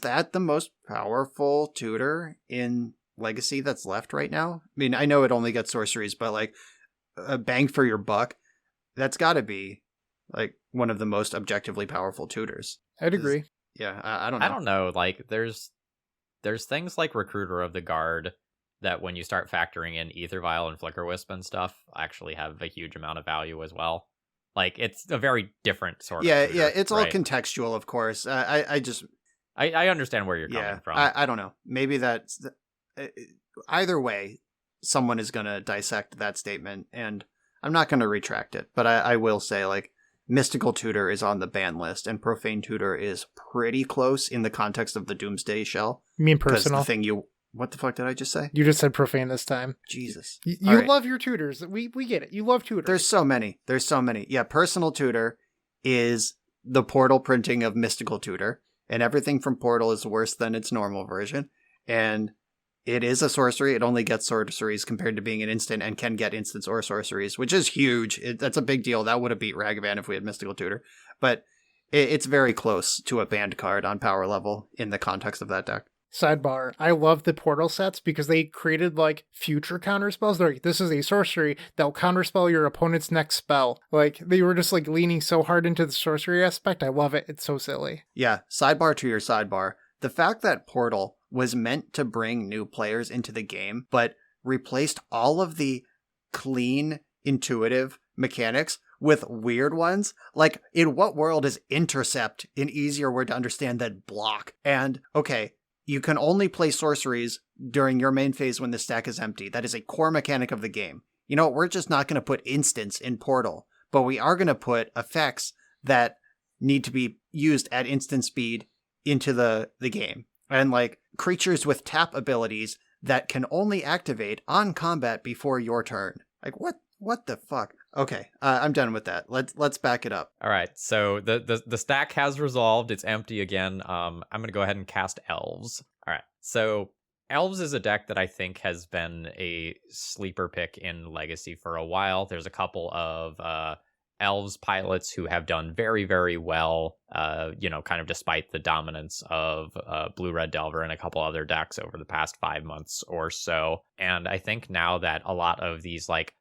that the most powerful tutor in Legacy that's left right now? I mean, I know it only gets sorceries, but like a bang for your buck, that's got to be like one of the most objectively powerful tutors. I'd agree. Yeah, I don't know. I don't know. Like there's things like Recruiter of the Guard that when you start factoring in Ether Vial and Flicker Wisp and stuff actually have a huge amount of value as well. Like it's a very different sort of tutor, yeah, it's all right? Contextual, of course. I understand where you're coming from. I don't know. Maybe that's either way, someone is going to dissect that statement, and I'm not going to retract it. But I will say, like, Mystical Tutor is on the ban list, and Profane Tutor is pretty close in the context of the Doomsday shell. You mean personal? What the fuck did I just say? You just said profane this time. Jesus. You right. Love your tutors. We get it. You love tutors. There's so many. Yeah, Personal Tutor is the portal printing of Mystical Tutor, and everything from Portal is worse than its normal version. And it is a sorcery. It only gets sorceries compared to being an instant, and can get instants or sorceries, which is huge. That's a big deal. That would have beat Ragavan if we had Mystical Tutor. But it's very close to a banned card on power level in the context of that deck. Sidebar, I love the portal sets because they created like future counterspells. They're like, this is a sorcery that will counterspell your opponent's next spell. Like they were just like leaning so hard into the sorcery aspect. I love it. It's so silly. Yeah, sidebar to your sidebar. The fact that Portal was meant to bring new players into the game, but replaced all of the clean, intuitive mechanics with weird ones. Like, in what world is Intercept an easier word to understand than Block? And, okay, you can only play sorceries during your main phase when the stack is empty. That is a core mechanic of the game. You know, we're just not going to put instants in Portal, but we are going to put effects that need to be used at instant speed into the game. And like creatures with tap abilities that can only activate on combat before your turn. Like what the fuck? Okay, I'm done with that. Let's back it up. All right, so the stack has resolved. It's empty again. I'm gonna go ahead and cast Elves. All right, so Elves is a deck that I think has been a sleeper pick in Legacy for a while. There's a couple of Elves pilots who have done very, very well, kind of despite the dominance of Blue-Red Delver and a couple other decks over the past 5 months or so. And I think now that a lot of these like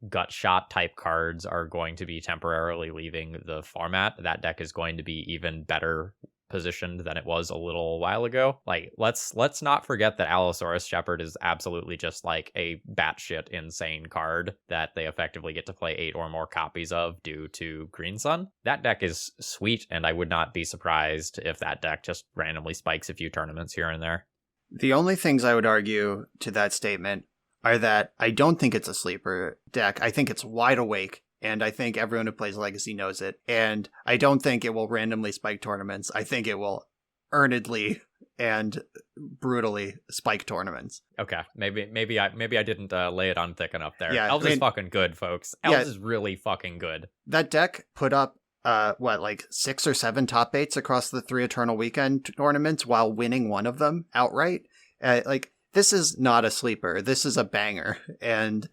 gut shot type cards are going to be temporarily leaving the format, that deck is going to be even better positioned than it was a little while ago. Like, let's not forget that Allosaurus Shepherd is absolutely just like a batshit insane card that they effectively get to play 8 or more copies of due to Green Sun. That deck is sweet, and I would not be surprised if that deck just randomly spikes a few tournaments here and there. The only things I would argue to that statement are that I don't think it's a sleeper deck. I think it's wide awake, and I think everyone who plays Legacy knows it. And I don't think it will randomly spike tournaments. I think it will earnedly and brutally spike tournaments. Okay, maybe I didn't lay it on thick enough there. Yeah, Elves is fucking good, folks. Elves is really fucking good. That deck put up like 6 or 7 top 8s across the 3 Eternal Weekend tournaments while winning one of them outright. Like, this is not a sleeper. This is a banger. And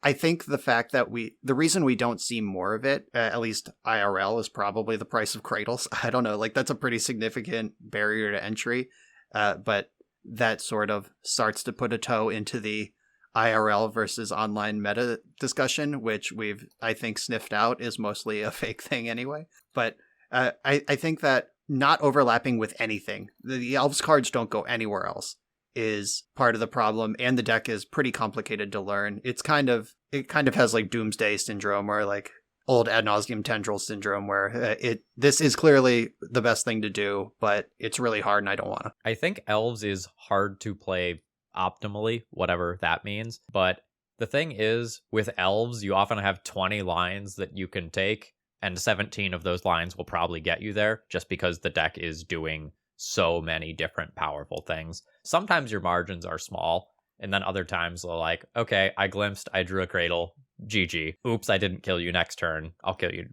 I think the fact that the reason we don't see more of it, at least IRL, is probably the price of cradles. I don't know, like, that's a pretty significant barrier to entry. But that sort of starts to put a toe into the IRL versus online meta discussion, which we've, I think, sniffed out is mostly a fake thing anyway. But I think that not overlapping with anything, the Elves cards don't go anywhere else, is part of the problem, and the deck is pretty complicated to learn. It kind of has like Doomsday Syndrome or like old Ad Nauseam Tendril Syndrome, where this is clearly the best thing to do, but it's really hard and I don't want to. I think Elves is hard to play optimally, whatever that means. But the thing is, with Elves, you often have 20 lines that you can take, and 17 of those lines will probably get you there just because the deck is doing so many different powerful things. Sometimes your margins are small, and then other times they're like, okay, I glimpsed, I drew a cradle, GG. Oops, I didn't kill you next turn. I'll kill you,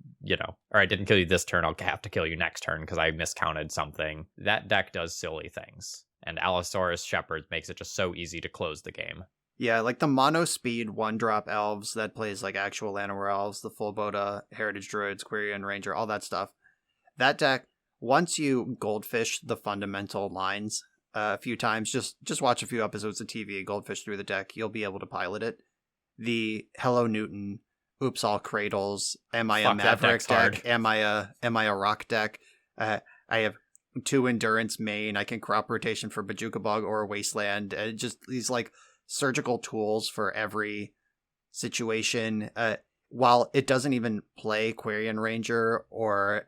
or I didn't kill you this turn. I'll have to kill you next turn because I miscounted something. That deck does silly things. And Allosaurus Shepherd makes it just so easy to close the game. Yeah, like the mono speed 1-drop Elves that plays like actual Llanowar Elves, the full Boda, Heritage Druids, Quirion Ranger, all that stuff. That deck, once you goldfish the fundamental lines a few times, just watch a few episodes of TV, goldfish through the deck, you'll be able to pilot it. The Hello Newton, Oops All Cradles, am I a Maverick deck? Am I a Rock deck? I have 2 Endurance main. I can crop rotation for Bajuka Bog or Wasteland. Just these like surgical tools for every situation. While it doesn't even play Quirion Ranger or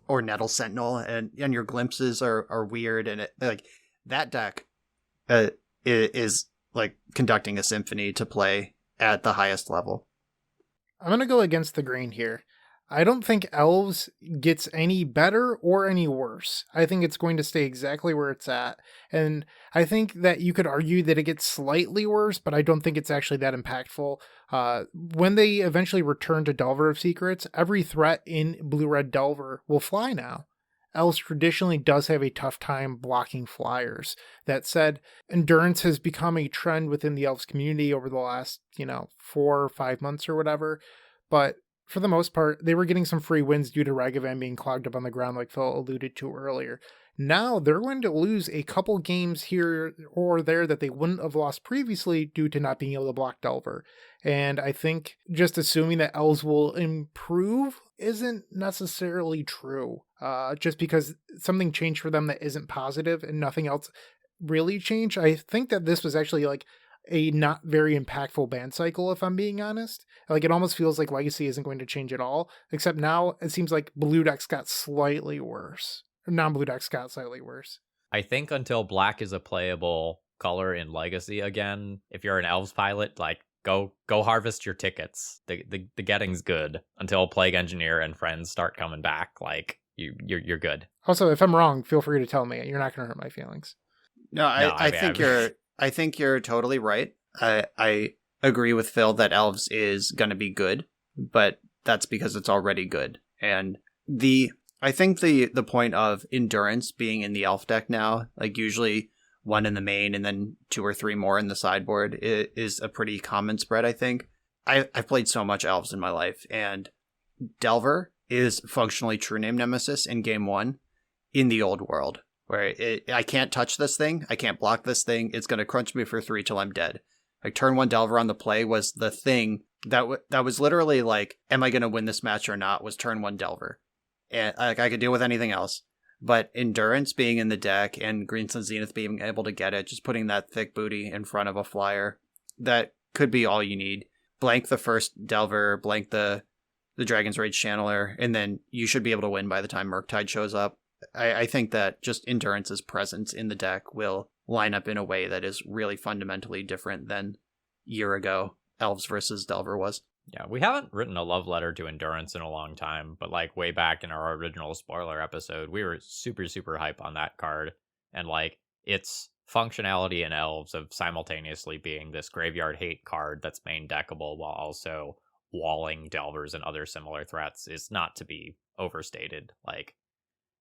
Nettle Sentinel, and your glimpses are weird, and like that deck is like conducting a symphony to play at the highest level. I'm going to go against the grain here. I don't think Elves gets any better or any worse. I think it's going to stay exactly where it's at. And I think that you could argue that it gets slightly worse, but I don't think it's actually that impactful. When they eventually return to Delver of Secrets, every threat in Blue-Red Delver will fly now. Elves traditionally does have a tough time blocking flyers. That said, Endurance has become a trend within the Elves community over the last, 4 or 5 months or whatever. But for the most part, they were getting some free wins due to Ragavan being clogged up on the ground like Phil alluded to earlier. Now they're going to lose a couple games here or there that they wouldn't have lost previously due to not being able to block Delver. And I think just assuming that Elves will improve isn't necessarily true. Just because something changed for them that isn't positive and nothing else really changed. I think that this was actually like a not very impactful ban cycle, if I'm being honest. Like, it almost feels like Legacy isn't going to change at all, except now it seems like blue decks got slightly worse. Or non-blue decks got slightly worse. I think until black is a playable color in Legacy again, if you're an Elves pilot, like, go harvest your tickets. The getting's good until Plague Engineer and friends start coming back. Like, you're good. Also, if I'm wrong, feel free to tell me. You're not going to hurt my feelings. No, I think you're totally right. I agree with Phil that Elves is going to be good, but that's because it's already good. And I think the point of Endurance being in the Elf deck now, like usually 1 in the main and then 2 or 3 more in the sideboard, is a pretty common spread, I think. I've played so much Elves in my life, and Delver is functionally True Name Nemesis in Game 1 in the old world, where I can't touch this thing, I can't block this thing, it's going to crunch me for 3 till I'm dead. Like, turn 1 Delver on the play was the thing that was literally like, am I going to win this match or not, was turn 1 Delver. And like, I could deal with anything else. But Endurance being in the deck and Green Sun Zenith being able to get it, just putting that thick booty in front of a flyer, that could be all you need. Blank the first Delver, blank the Dragon's Rage Channeler, and then you should be able to win by the time Murktide shows up. I think that just Endurance's presence in the deck will line up in a way that is really fundamentally different than year ago Elves versus Delver was. Yeah, we haven't written a love letter to Endurance in a long time, but like way back in our original spoiler episode, we were super, super hype on that card. And like its functionality in Elves of simultaneously being this graveyard hate card that's main deckable while also walling Delvers and other similar threats is not to be overstated. Like,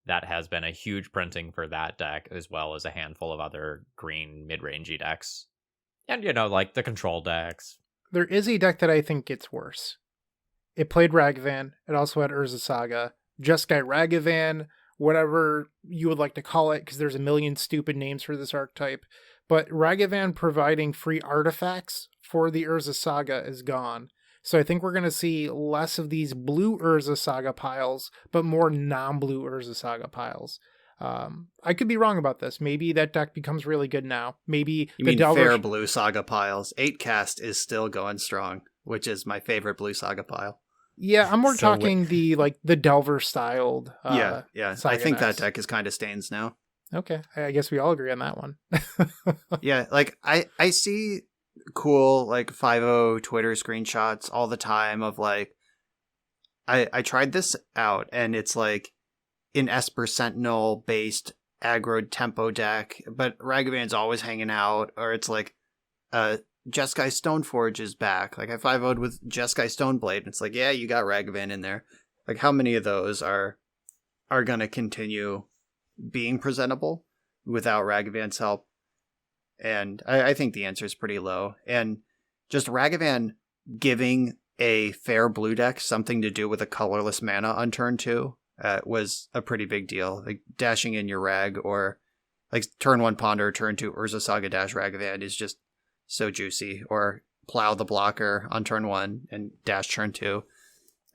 that has been a huge printing for that deck, as well as a handful of other green mid-rangey decks. And, like the control decks. There is a deck that I think gets worse. It played Ragavan. It also had Urza Saga. Jeskai Ragavan, whatever you would like to call it, because there's a million stupid names for this archetype. But Ragavan providing free artifacts for the Urza Saga is gone. So I think we're going to see less of these blue Urza Saga piles, but more non-blue Urza Saga piles. I could be wrong about this. Maybe that deck becomes really good now. Maybe you mean fair blue Saga piles. 8 cast is still going strong, which is my favorite blue Saga pile. Yeah, I'm more talking the Delver styled. Yeah. Saga I think decks. that deck is kind of stains now. Okay, I guess we all agree on that one. Yeah, like I see cool like 5.0 Twitter screenshots all the time of like I tried this out and it's like an Esper Sentinel based aggro tempo deck, but Ragaband's always hanging out, or it's like Jeskai Stoneforge is back. Like I 5.0'd with Jeskai Stoneblade, and it's like, yeah, you got Ragavan in there. Like how many of those are gonna continue being presentable without Ragavan's help? And I think the answer is pretty low. And just Ragavan giving a fair blue deck something to do with a colorless mana on turn 2 was a pretty big deal. Like dashing in your Rag, or like turn 1 Ponder, turn 2 Urza Saga dash Ragavan is just so juicy. Or plow the blocker on turn 1 and dash turn 2.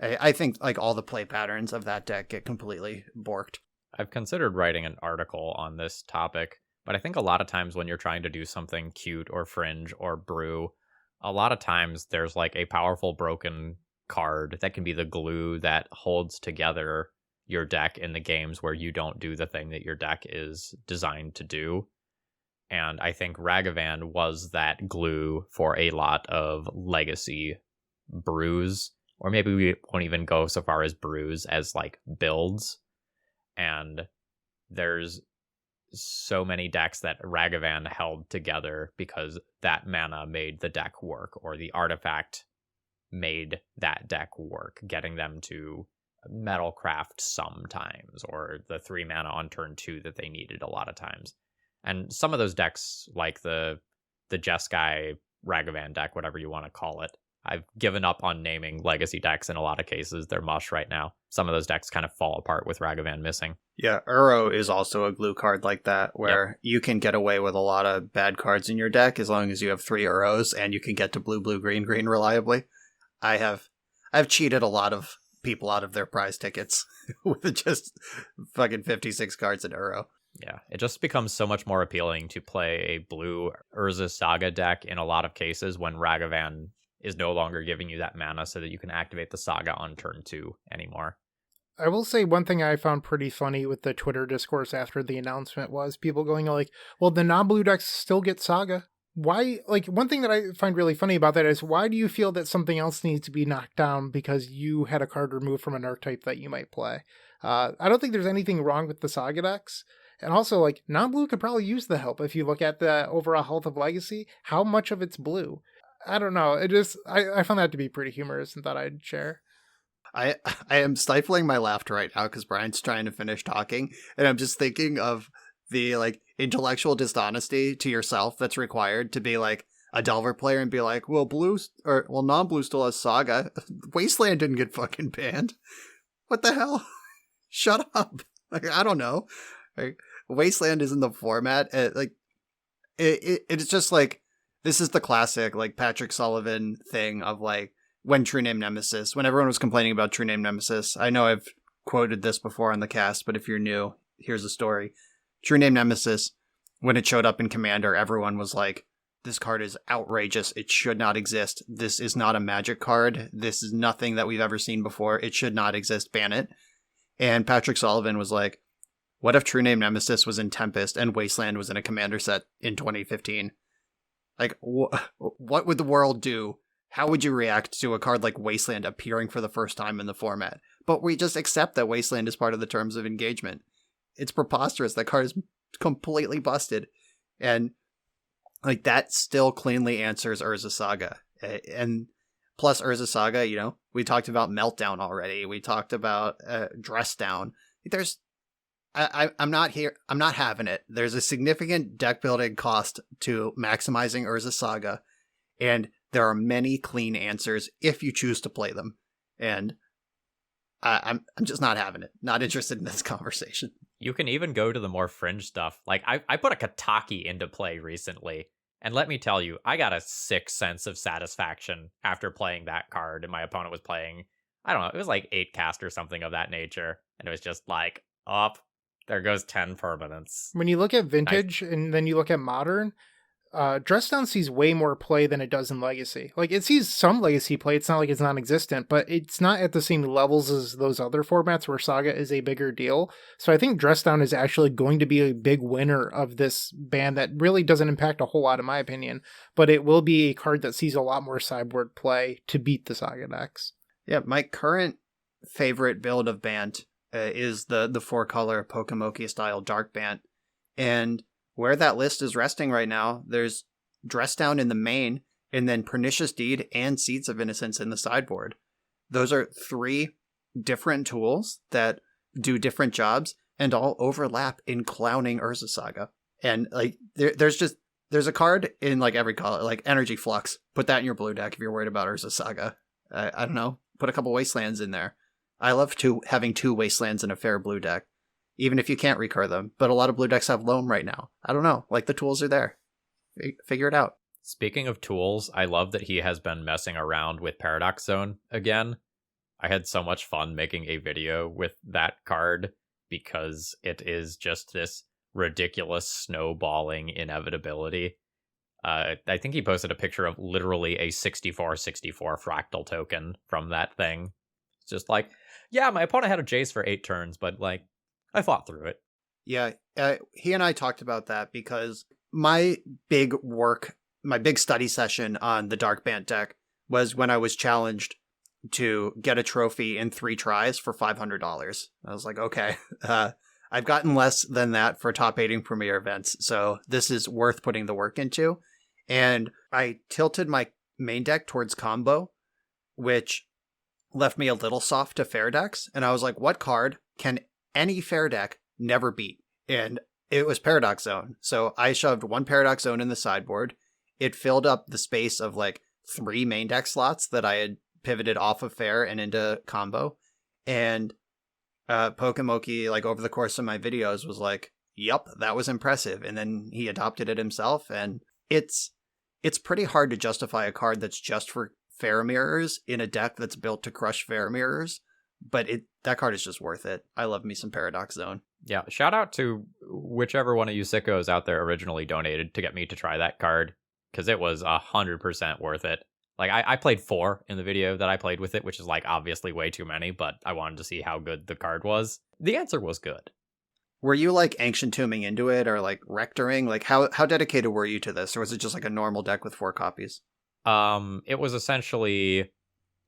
I think like all the play patterns of that deck get completely borked. I've considered writing an article on this topic, but I think a lot of times when you're trying to do something cute or fringe or brew, a lot of times there's like a powerful broken card that can be the glue that holds together your deck in the games where you don't do the thing that your deck is designed to do. And I think Ragavan was that glue for a lot of legacy brews, or maybe we won't even go so far as brews as like builds. And there's so many decks that Ragavan held together because that mana made the deck work, or the artifact made that deck work, getting them to Metalcraft sometimes, or the 3 mana on turn 2 that they needed a lot of times. And some of those decks, like the Jeskai Ragavan deck, whatever you want to call it, I've given up on naming legacy decks in a lot of cases. They're mush right now. Some of those decks kind of fall apart with Ragavan missing. Yeah, Uro is also a glue card like that, where you can get away with a lot of bad cards in your deck as long as you have 3 Uros and you can get to blue, green reliably. I've cheated a lot of people out of their prize tickets with just fucking 56 cards in Uro. Yeah, it just becomes so much more appealing to play a blue Urza Saga deck in a lot of cases when Ragavan is no longer giving you that mana so that you can activate the Saga on turn 2 anymore. I will say one thing I found pretty funny with the Twitter discourse after the announcement was people going like, well, the non-blue decks still get Saga. Why? Like, one thing that I find really funny about that is, why do you feel that something else needs to be knocked down because you had a card removed from an archetype that you might play? I don't think there's anything wrong with the Saga decks. And also, like, non-blue could probably use the help. If you look at the overall health of Legacy, how much of it's blue? I don't know. I found that to be pretty humorous and thought I'd share. I am stifling my laughter right now because Brian's trying to finish talking, and I'm just thinking of the like intellectual dishonesty to yourself that's required to be like a Delver player and be like, well, non-blue still has Saga. Wasteland didn't get fucking banned. What the hell? Shut up. Like, I don't know. Like, Wasteland is in the format. It's just like, this is the classic like Patrick Sullivan thing of like when True Name Nemesis, when everyone was complaining about True Name Nemesis. I know I've quoted this before on the cast, but if you're new, here's a story. True Name Nemesis, when it showed up in Commander, everyone was like, this card is outrageous. It should not exist. This is not a Magic card. This is nothing that we've ever seen before. It should not exist. Ban it. And Patrick Sullivan was like, what if True Name Nemesis was in Tempest and Wasteland was in a Commander set in 2015? Like, what would the world do? How would you react to a card like Wasteland appearing for the first time in the format? But we just accept that Wasteland is part of the terms of engagement. It's preposterous. That card is completely busted. And like that still cleanly answers Urza Saga. And plus Urza Saga, we talked about Meltdown already. We talked about Dress Down. I'm not here. I'm not having it. There's a significant deck building cost to maximizing Urza Saga, and there are many clean answers if you choose to play them. And I'm just not having it. Not interested in this conversation. You can even go to the more fringe stuff. Like I put a Kataki into play recently, and let me tell you, I got a sick sense of satisfaction after playing that card. And my opponent was playing, I don't know, it was like 8 cast or something of that nature, and it was just like, up. There goes 10 permanents. When you look at Vintage and then you look at Modern, Dress Down sees way more play than it does in Legacy. Like, it sees some Legacy play. It's not like it's non-existent, but it's not at the same levels as those other formats where Saga is a bigger deal. So I think Dress Down is actually going to be a big winner of this ban that really doesn't impact a whole lot, in my opinion. But it will be a card that sees a lot more sideboard play to beat the Saga decks. Yeah, my current favorite build of Bant is the 4-color Pokemoki style Dark Bant. And where that list is resting right now, there's Dress Down in the main, and then Pernicious Deed and Seeds of Innocence in the sideboard. Those are 3 different tools that do different jobs and all overlap in clowning Urza Saga. And like there's a card in like every color, like Energy Flux. Put that in your blue deck if you're worried about Urza Saga. I don't know. Put a couple Wastelands in there. I love having 2 Wastelands in a fair blue deck, even if you can't recur them. But a lot of blue decks have Loam right now. I don't know. Like, the tools are there. Figure it out. Speaking of tools, I love that he has been messing around with Paradox Zone again. I had so much fun making a video with that card because it is just this ridiculous snowballing inevitability. I think he posted a picture of literally a 64/64 fractal token from that thing. It's just like, yeah, my opponent had a Jace for 8 turns, but like, I fought through it. Yeah, he and I talked about that because my big study session on the Dark Bant deck was when I was challenged to get a trophy in 3 tries for $500. I was like, okay, I've gotten less than that for top 8 Premier events, so this is worth putting the work into. And I tilted my main deck towards combo, which left me a little soft to fair decks. And I was like, what card can any fair deck never beat? And it was Paradox Zone. So I shoved 1 Paradox Zone in the sideboard. It filled up the space of like 3 main deck slots that I had pivoted off of fair and into combo. And Pokemoki, like over the course of my videos, was like, yup, that was impressive. And then he adopted it himself. And it's pretty hard to justify a card that's just for fair mirrors in a deck that's built to crush fair mirrors, but that card is just worth it. I love me some Paradox Zone. Yeah, shout out to whichever one of you sickos out there originally donated to get me to try that card, because it was 100% worth it. Like, I played 4 in the video that I played with it, which is like obviously way too many, but I wanted to see how good the card was. The answer was good. Were you like Ancient Tombing into it or like Rectoring? Like how dedicated were you to this, or was it just like a normal deck with 4 copies? It was essentially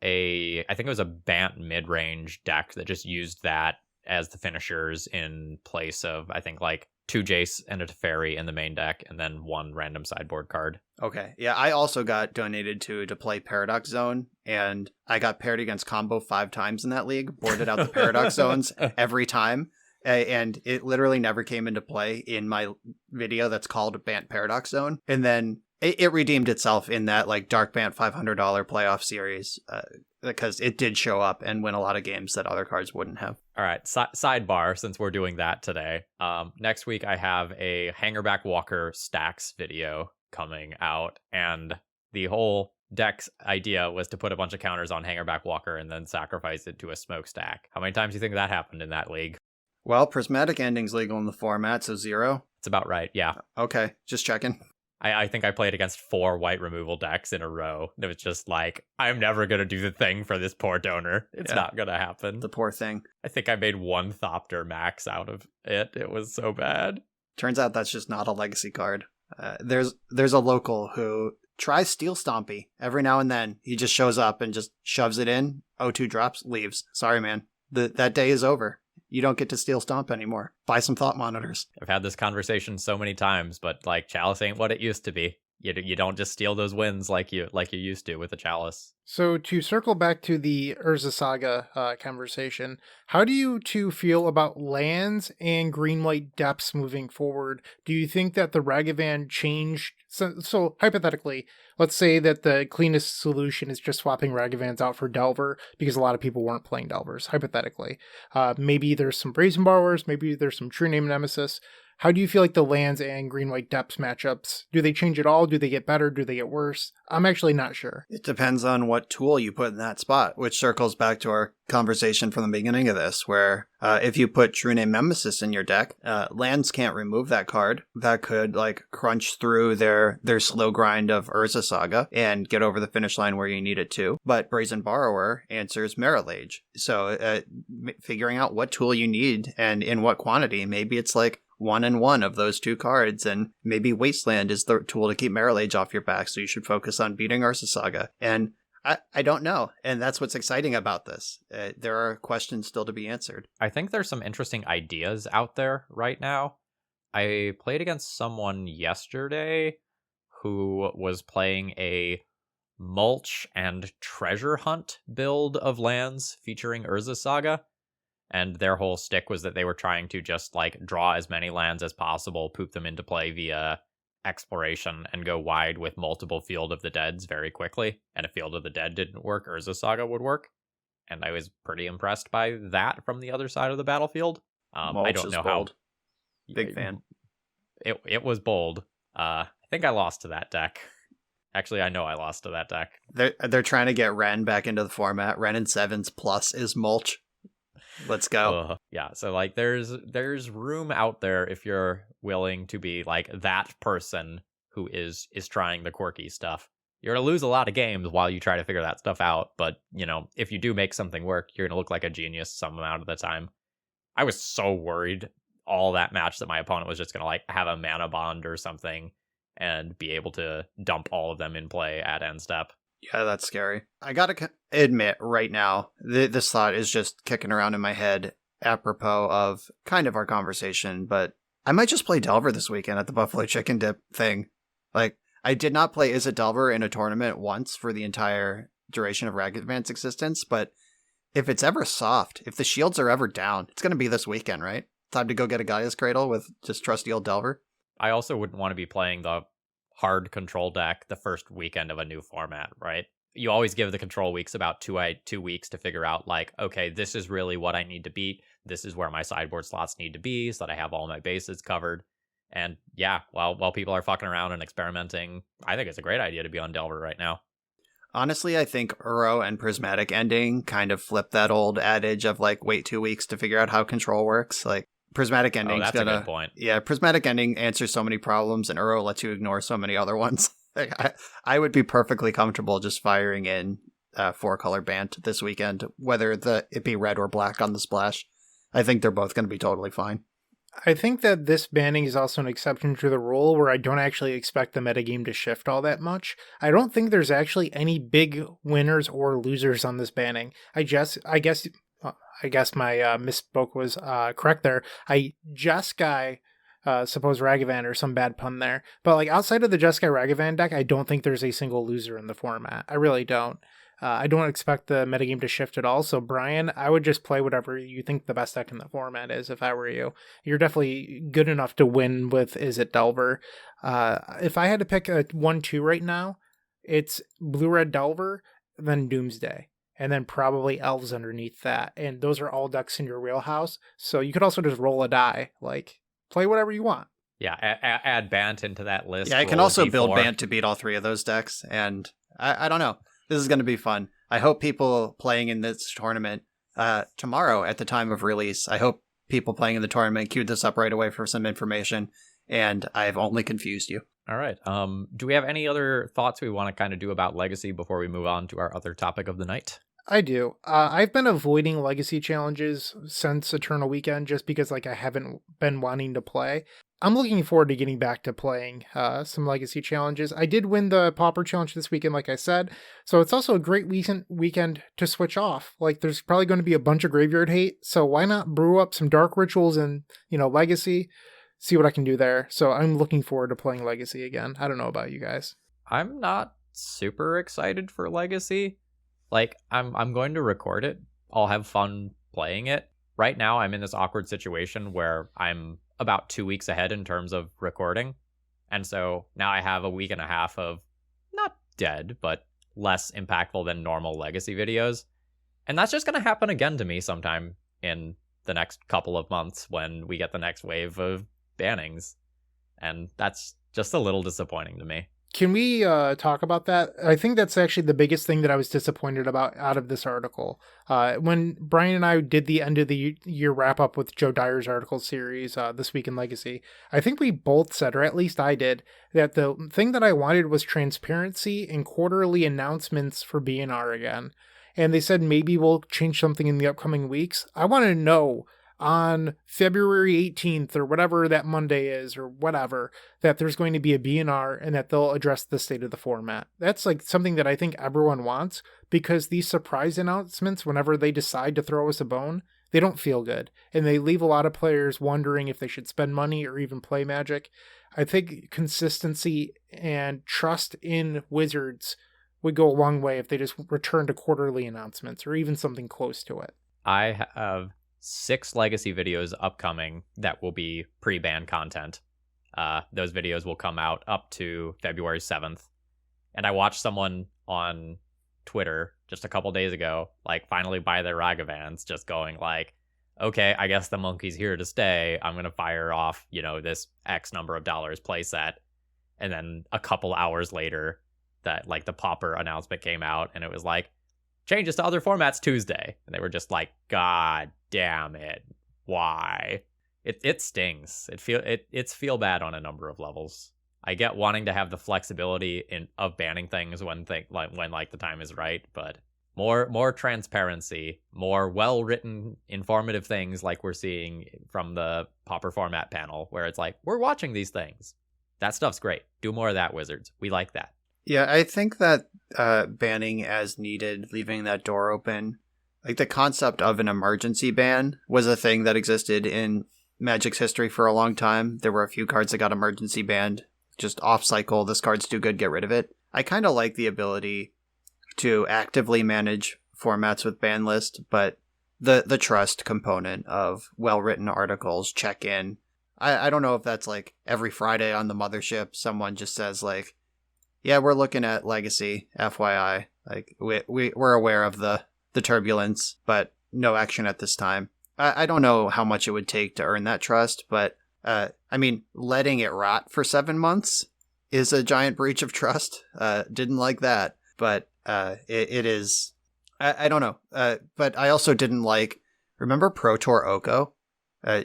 I think it was a Bant mid-range deck that just used that as the finishers in place of, I think, like 2 Jace and a Teferi in the main deck, and then 1 random sideboard card. Okay. Yeah, I also got donated to play Paradox Zone, and I got paired against combo 5 times in that league, boarded out the Paradox Zones every time, and it literally never came into play in my video that's called Bant Paradox Zone. And then it redeemed itself in that like Dark Bant $500 playoff series because it did show up and win a lot of games that other cards wouldn't have. All right, sidebar, since we're doing that today. Next week I have a Hangerback Walker stacks video coming out, and the whole deck's idea was to put a bunch of counters on Hangerback Walker and then sacrifice it to a smokestack. How many times do you think that happened in that league? Well, Prismatic Ending's legal in the format, so 0. It's about right, yeah. Okay, just checking. I think I played against 4 white removal decks in a row. It was just like, I'm never going to do the thing for this poor donor. It's not going to happen. The poor thing. I think I made 1 Thopter max out of it. It was so bad. Turns out that's just not a legacy card. There's a local who tries Steel Stompy every now and then. He just shows up and just shoves it in, 0-2 drops, leaves. Sorry, man. That day is over. You don't get to Steel Stomp anymore. Buy some Thought Monitors. I've had this conversation so many times, but like Chalice ain't what it used to be. You don't just steal those wins like you used to with the Chalice. So to circle back to the Urza Saga conversation, how do you two feel about lands and green-white depths moving forward? Do you think that the Ragavan changed? So hypothetically, let's say that the cleanest solution is just swapping Ragavans out for Delver because a lot of people weren't playing Delvers, hypothetically. Maybe there's some Brazen Borrowers, maybe there's some True Name Nemesis. How do you feel like the lands and green-white depths matchups? Do they change at all? Do they get better? Do they get worse? I'm actually not sure. It depends on what tool you put in that spot, which circles back to our conversation from the beginning of this, where if you put True Name Nemesis in your deck, lands can't remove that card. That could crunch through their slow grind of Urza Saga and get over the finish line where you need it to. But Brazen Borrower answers Merit Lage. So figuring out what tool you need and in what quantity, maybe it's 1-1 of those two cards, and maybe Wasteland is the tool to keep Merit Lage off your back, so you should focus on beating Urza Saga. And I don't know, and that's what's exciting about this. There are questions still to be answered. I think there's some interesting ideas out there right now. I played against someone yesterday who was playing a mulch and treasure hunt build of lands featuring Urza Saga. And their whole stick was that they were trying to just draw as many lands as possible, poop them into play via exploration, and go wide with multiple Field of the Deads very quickly. And if Field of the Dead didn't work, Urza Saga would work. And I was pretty impressed by that from the other side of the battlefield. I don't know bold. How. Big fan. It was bold. I think I lost to that deck. Actually, I know I lost to that deck. They're trying to get Ren back into the format. Ren and Sevens plus is mulch. Let's go. Yeah, so there's room out there if you're willing to be that person who is trying the quirky stuff. You're going to lose a lot of games while you try to figure that stuff out, but if you do make something work, you're going to look like a genius some amount of the time. I was so worried all that match that my opponent was just going to have a mana bond or something and be able to dump all of them in play at end step. Yeah, that's scary. I gotta admit right now, this thought is just kicking around in my head apropos of kind of our conversation, but I might just play Delver this weekend at the Buffalo Chicken Dip thing. I did not play Is It Delver in a tournament once for the entire duration of Ragabanned's existence, but if it's ever soft, if the shields are ever down, it's going to be this weekend, right? Time to go get a Gaia's Cradle with just trusty old Delver. I also wouldn't want to be playing the hard control deck the first weekend of a new format, right? You always give the control weeks about 2 weeks to figure out okay, this is really what I need to beat. This is where my sideboard slots need to be so that I have all my bases covered. And yeah, while people are fucking around and experimenting, I think it's a great idea to be on Delver right now. Honestly, I think Uro and Prismatic Ending kind of flip that old adage of wait 2 weeks to figure out how control works. Prismatic Ending's that's a good point. Yeah, Prismatic Ending answers so many problems, and Uro lets you ignore so many other ones. I would be perfectly comfortable just firing in 4-color Bant this weekend, whether it be red or black on the splash. I think they're both going to be totally fine. I think that this banning is also an exception to the rule where I don't actually expect the metagame to shift all that much. I don't think there's actually any big winners or losers on this banning. I guess my misspoke was correct there. I Jeskai suppose Ragavan or some bad pun there. But outside of the Jeskai Ragavan deck, I don't think there's a single loser in the format. I really don't. I don't expect the metagame to shift at all. So Brian, I would just play whatever you think the best deck in the format is if I were you. You're definitely good enough to win with Is It Delver. If I had to pick a 1-2 right now, it's Blue-Red Delver, then Doomsday. And then probably Elves underneath that. And those are all decks in your wheelhouse. So you could also just roll a die. Play whatever you want. Yeah, add Bant into that list. Yeah, I can also build Bant to beat all three of those decks. And I don't know. This is going to be fun. I hope people playing in this tournament tomorrow at the time of release, I hope people playing in the tournament queued this up right away for some information. And I've only confused you. All right. Do we have any other thoughts we want to kind of do about Legacy before we move on to our other topic of the night? I do. I've been avoiding Legacy challenges since Eternal Weekend just because I haven't been wanting to play. I'm looking forward to getting back to playing some Legacy challenges. I did win the Pauper challenge this weekend, like I said, so it's also a great weekend to switch off. There's probably going to be a bunch of graveyard hate, so why not brew up some dark rituals and Legacy? see what I can do there. So I'm looking forward to playing Legacy again. I don't know about you guys. I'm not super excited for Legacy. Like, I'm going to record it. I'll have fun playing it. Right now, I'm in this awkward situation where I'm about 2 weeks ahead in terms of recording. And so now I have a week and a half of not dead, but less impactful than normal Legacy videos. And that's just going to happen again to me sometime in the next couple of months when we get the next wave of bannings. And that's just a little disappointing to me. Can we talk about that? I think that's actually the biggest thing that I was disappointed about out of this article. When Brian and I did the end of the year wrap up with Joe Dyer's article series, This Week in Legacy, I think we both said, or at least I did, that the thing that I wanted was transparency and quarterly announcements for BNR again. And they said maybe we'll change something in the upcoming weeks. I want to know on February 18th or whatever that Monday is or whatever, that there's going to be a BNR and that they'll address the state of the format. That's like something that I think everyone wants, because these surprise announcements, whenever they decide to throw us a bone, they don't feel good. And they leave a lot of players wondering if they should spend money or even play Magic. I think consistency and trust in Wizards would go a long way if they just return to quarterly announcements or even something close to it. I have 6 Legacy videos upcoming that will be pre-ban content. Those videos will come out up to February 7th. And I watched someone on Twitter just a couple days ago, like, finally buy their Ragavans, just going like, okay, I guess the monkey's here to stay. I'm going to fire off, this X number of dollars playset. And then a couple hours later, that like the Pauper announcement came out, and it was like, changes to other formats Tuesday. And they were just like, God damn it. Why? It stings. It's feel bad on a number of levels. I get wanting to have the flexibility of banning things when the time is right, but more transparency, more well-written, informative things like we're seeing from the Pauper format panel, where it's like, we're watching these things. That stuff's great. Do more of that, Wizards. We like that. Yeah, I think that banning as needed, leaving that door open, like the concept of an emergency ban was a thing that existed in Magic's history for a long time. There were a few cards that got emergency banned, just off cycle. This card's too good, get rid of it. I kind of like the ability to actively manage formats with ban list, but the trust component of well-written articles, check in. I don't know if that's like every Friday on the mothership, someone just says like, yeah, we're looking at Legacy, FYI. Like, we're aware of the turbulence, but no action at this time. I don't know how much it would take to earn that trust, but, letting it rot for 7 months is a giant breach of trust. Didn't like that, but it is... I don't know. But I also didn't like... Remember Pro Tour Oko?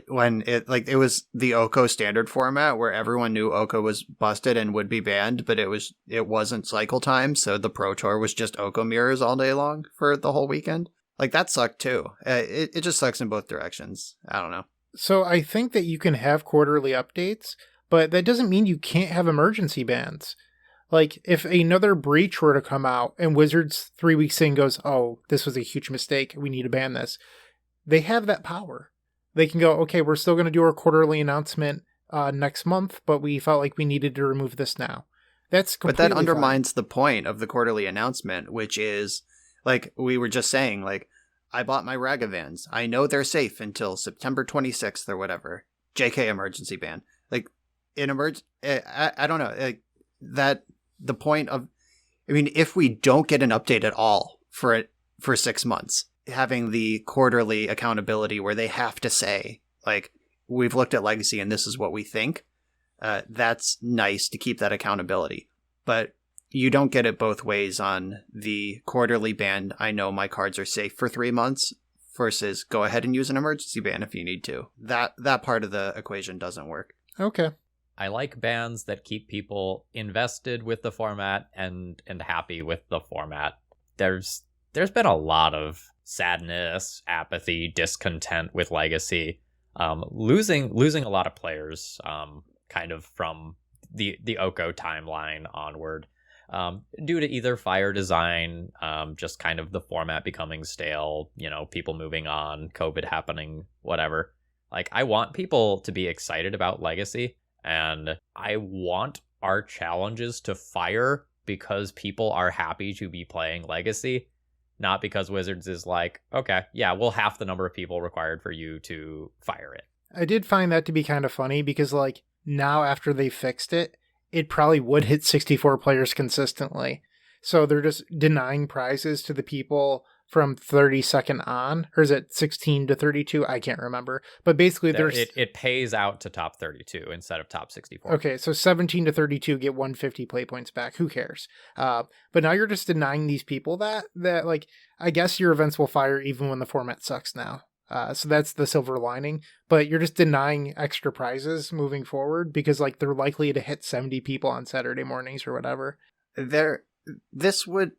When it was the Oko standard format where everyone knew Oko was busted and would be banned, but it wasn't cycle time, so the Pro Tour was just Oko mirrors all day long for the whole weekend. Like, that sucked too. It just sucks in both directions. I don't know. So I think that you can have quarterly updates, but that doesn't mean you can't have emergency bans. Like, if another breach were to come out and Wizards 3 weeks in goes, oh, this was a huge mistake, we need to ban this, they have that power. They can go, okay, we're still going to do our quarterly announcement next month, but we felt like we needed to remove this now. That's completely But that undermines the point of the quarterly announcement, which is, like we were just saying, like, I bought my Ragavans. I know they're safe until September 26th or whatever. JK emergency ban. Like, I don't know. Like, that, the point of, if we don't get an update at all for 6 months, having the quarterly accountability where they have to say, like, we've looked at Legacy and this is what we think, that's nice to keep that accountability. But you don't get it both ways on the quarterly ban. I know my cards are safe for 3 months versus go ahead and use an emergency ban if you need to. That part of the equation doesn't work. Okay. I like bans that keep people invested with the format and happy with the format. There's been a lot of sadness, apathy, discontent with Legacy, losing a lot of players, kind of from the Oko timeline onward, due to either fire design, just kind of the format becoming stale, people moving on, COVID happening, whatever. Like, I want people to be excited about Legacy, and I want our challenges to fire because people are happy to be playing Legacy, not because Wizards is like, okay, yeah, we'll half the number of people required for you to fire it. I did find that to be kind of funny because, like, now after they fixed it, it probably would hit 64 players consistently. So they're just denying prizes to the people from 32nd on, or is it 16 to 32? I can't remember. But basically, there's it pays out to top 32 instead of top 64. Okay, so 17 to 32 get 150 play points back. Who cares? But now you're just denying these people that like, I guess your events will fire even when the format sucks now. So that's the silver lining. But you're just denying extra prizes moving forward because, like, they're likely to hit 70 people on Saturday mornings or whatever. The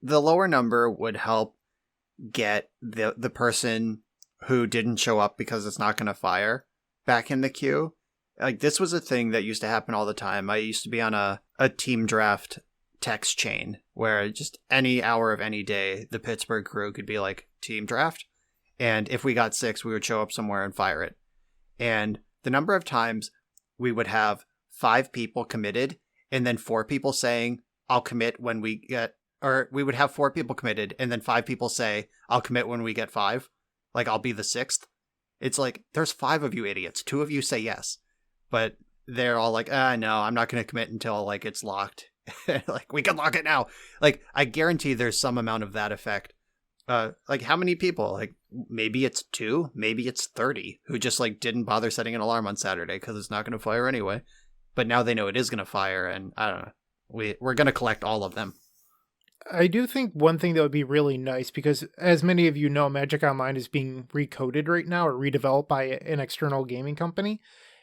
lower number would help get the person who didn't show up because it's not going to fire back in the queue. Like, this was a thing that used to happen all the time. I used to be on a team draft text chain where just any hour of any day, the Pittsburgh crew could be like, team draft. And if we got 6, we would show up somewhere and fire it. And the number of times we would have 5 people committed and then 4 people saying, I'll commit when we get, or we would have 4 people committed and then 5 people say, I'll commit when we get 5. Like, I'll be the 6th. It's like, there's 5 of you idiots. 2 of you say yes. But they're all like, no, I'm not going to commit until, like, it's locked. Like, we can lock it now. Like, I guarantee there's some amount of that effect. Like, how many people? Like, maybe it's 2, maybe it's 30 who just, like, didn't bother setting an alarm on Saturday because it's not going to fire anyway. But now they know it is going to fire, and I don't know. We're going to collect all of them. I do think one thing that would be really nice, because as many of you know, Magic Online is being recoded right now or redeveloped by an external gaming company.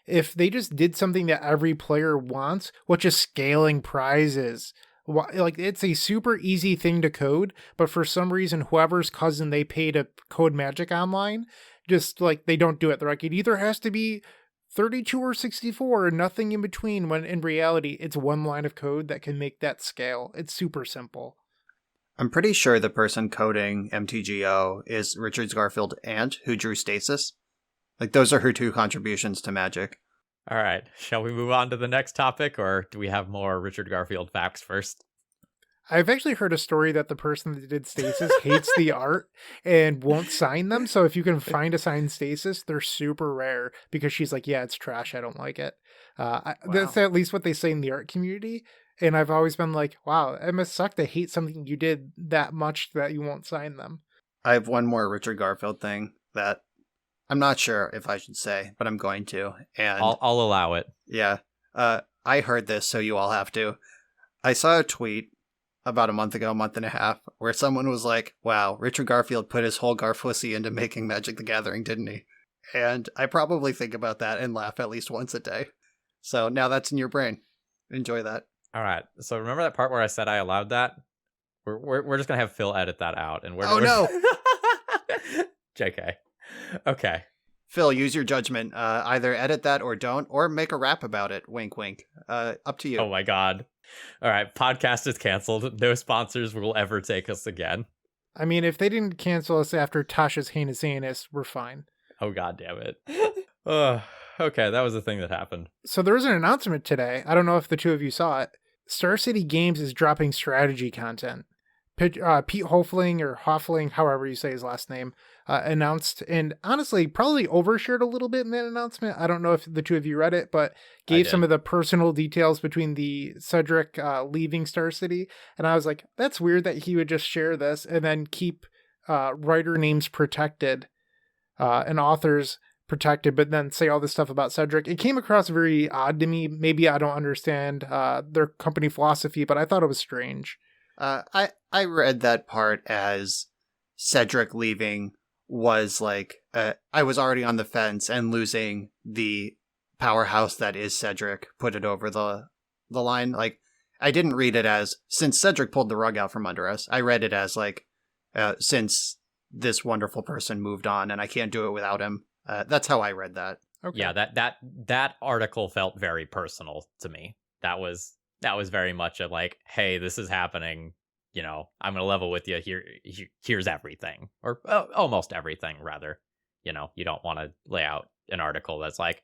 If they just did something that every player wants, which is scaling prizes. Like, it's a super easy thing to code, but for some reason, whoever's cousin they pay to code Magic Online, just, like, they don't do it. They're like, it either has to be 32 or 64 and nothing in between, when in reality, it's one line of code that can make that scale. It's super simple. I'm pretty sure the person coding MTGO is Richard Garfield's aunt who drew Stasis. Like, those are her 2 contributions to Magic. All right. Shall we move on to the next topic, or do we have more Richard Garfield facts first? I've actually heard a story that the person that did Stasis hates the art and won't sign them. So if you can find a signed Stasis, they're super rare because she's like, yeah, it's trash. I don't like it. Wow. That's at least what they say in the art community. And I've always been like, wow, it must suck to hate something you did that much that you won't sign them. I have one more Richard Garfield thing that I'm not sure if I should say, but I'm going to. And I'll allow it. Yeah. I heard this, so you all have to. I saw a tweet about a month and a half, where someone was like, wow, Richard Garfield put his whole Garfussy into making Magic the Gathering, didn't he? And I probably think about that and laugh at least once a day. So now that's in your brain. Enjoy that. All right. So remember that part where I said I allowed that? We're just gonna have Phil edit that out, and no. JK. Okay. Phil, use your judgment. Either edit that or don't, or make a rap about it. Wink, wink. Up to you. Oh my god. All right. Podcast is canceled. No sponsors will ever take us again. I mean, if they didn't cancel us after Tasha's heinous anus, we're fine. Oh god damn it. Okay, that was the thing that happened. So there was an announcement today. I don't know if the 2 of you saw it. Star City Games is dropping strategy content. Pete Hoffling, however you say his last name, announced, and honestly, probably overshared a little bit in that announcement. I don't know if the 2 of you read it, but gave some of the personal details between the Cedric leaving Star City. And I was like, that's weird that he would just share this and then keep writer names protected and authors protected, but then say all this stuff about Cedric. It came across very odd to me. Maybe I don't understand their company philosophy, but I thought it was strange. I read that part as Cedric leaving was like, I was already on the fence, and losing the powerhouse that is Cedric put it over the line. Like, I didn't read it as, since Cedric pulled the rug out from under us. I read it as like, since this wonderful person moved on and I can't do it without him. That's how I read that. Okay. Yeah, that article felt very personal to me. That was very much a like, hey, this is happening. You know, I'm gonna level with you. Here's everything, or almost everything, rather. you don't want to lay out an article that's like,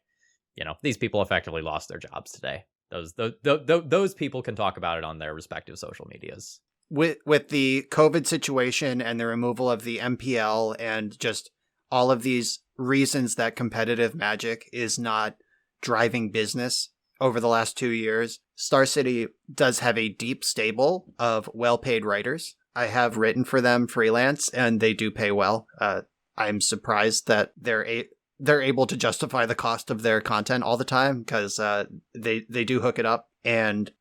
these people effectively lost their jobs today. Those people can talk about it on their respective social medias. With the COVID situation and the removal of the MPL and just all of these reasons that competitive Magic is not driving business over the last 2 years, Star City does have a deep stable of well-paid writers. I have written for them freelance, and they do pay well. I'm surprised that they're able to justify the cost of their content all the time, because they do hook it up. And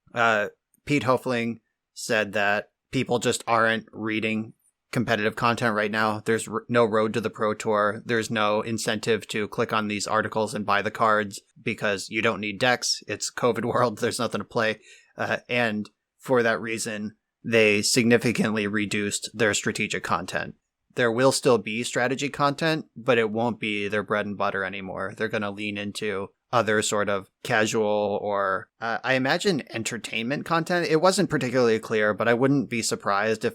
Pete Hofling said that people just aren't reading competitive content right now. There's no road to the Pro Tour. There's no incentive to click on these articles and buy the cards because you don't need decks. It's COVID world. There's nothing to play. And for that reason, they significantly reduced their strategic content. There will still be strategy content, but it won't be their bread and butter anymore. They're going to lean into other sort of casual or I imagine entertainment content. It wasn't particularly clear, but I wouldn't be surprised if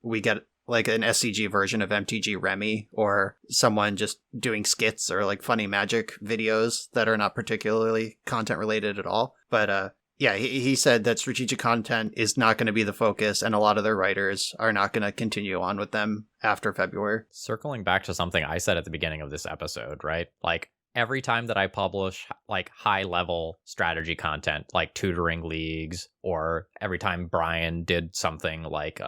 we get like an SCG version of MTG Remy, or someone just doing skits or funny Magic videos that are not particularly content related at all. But yeah, he said that strategic content is not going to be the focus, and a lot of their writers are not going to continue on with them after February. Circling back to something I said at the beginning of this episode, right? Every time that I publish high level strategy content, like tutoring leagues, or every time Brian did something like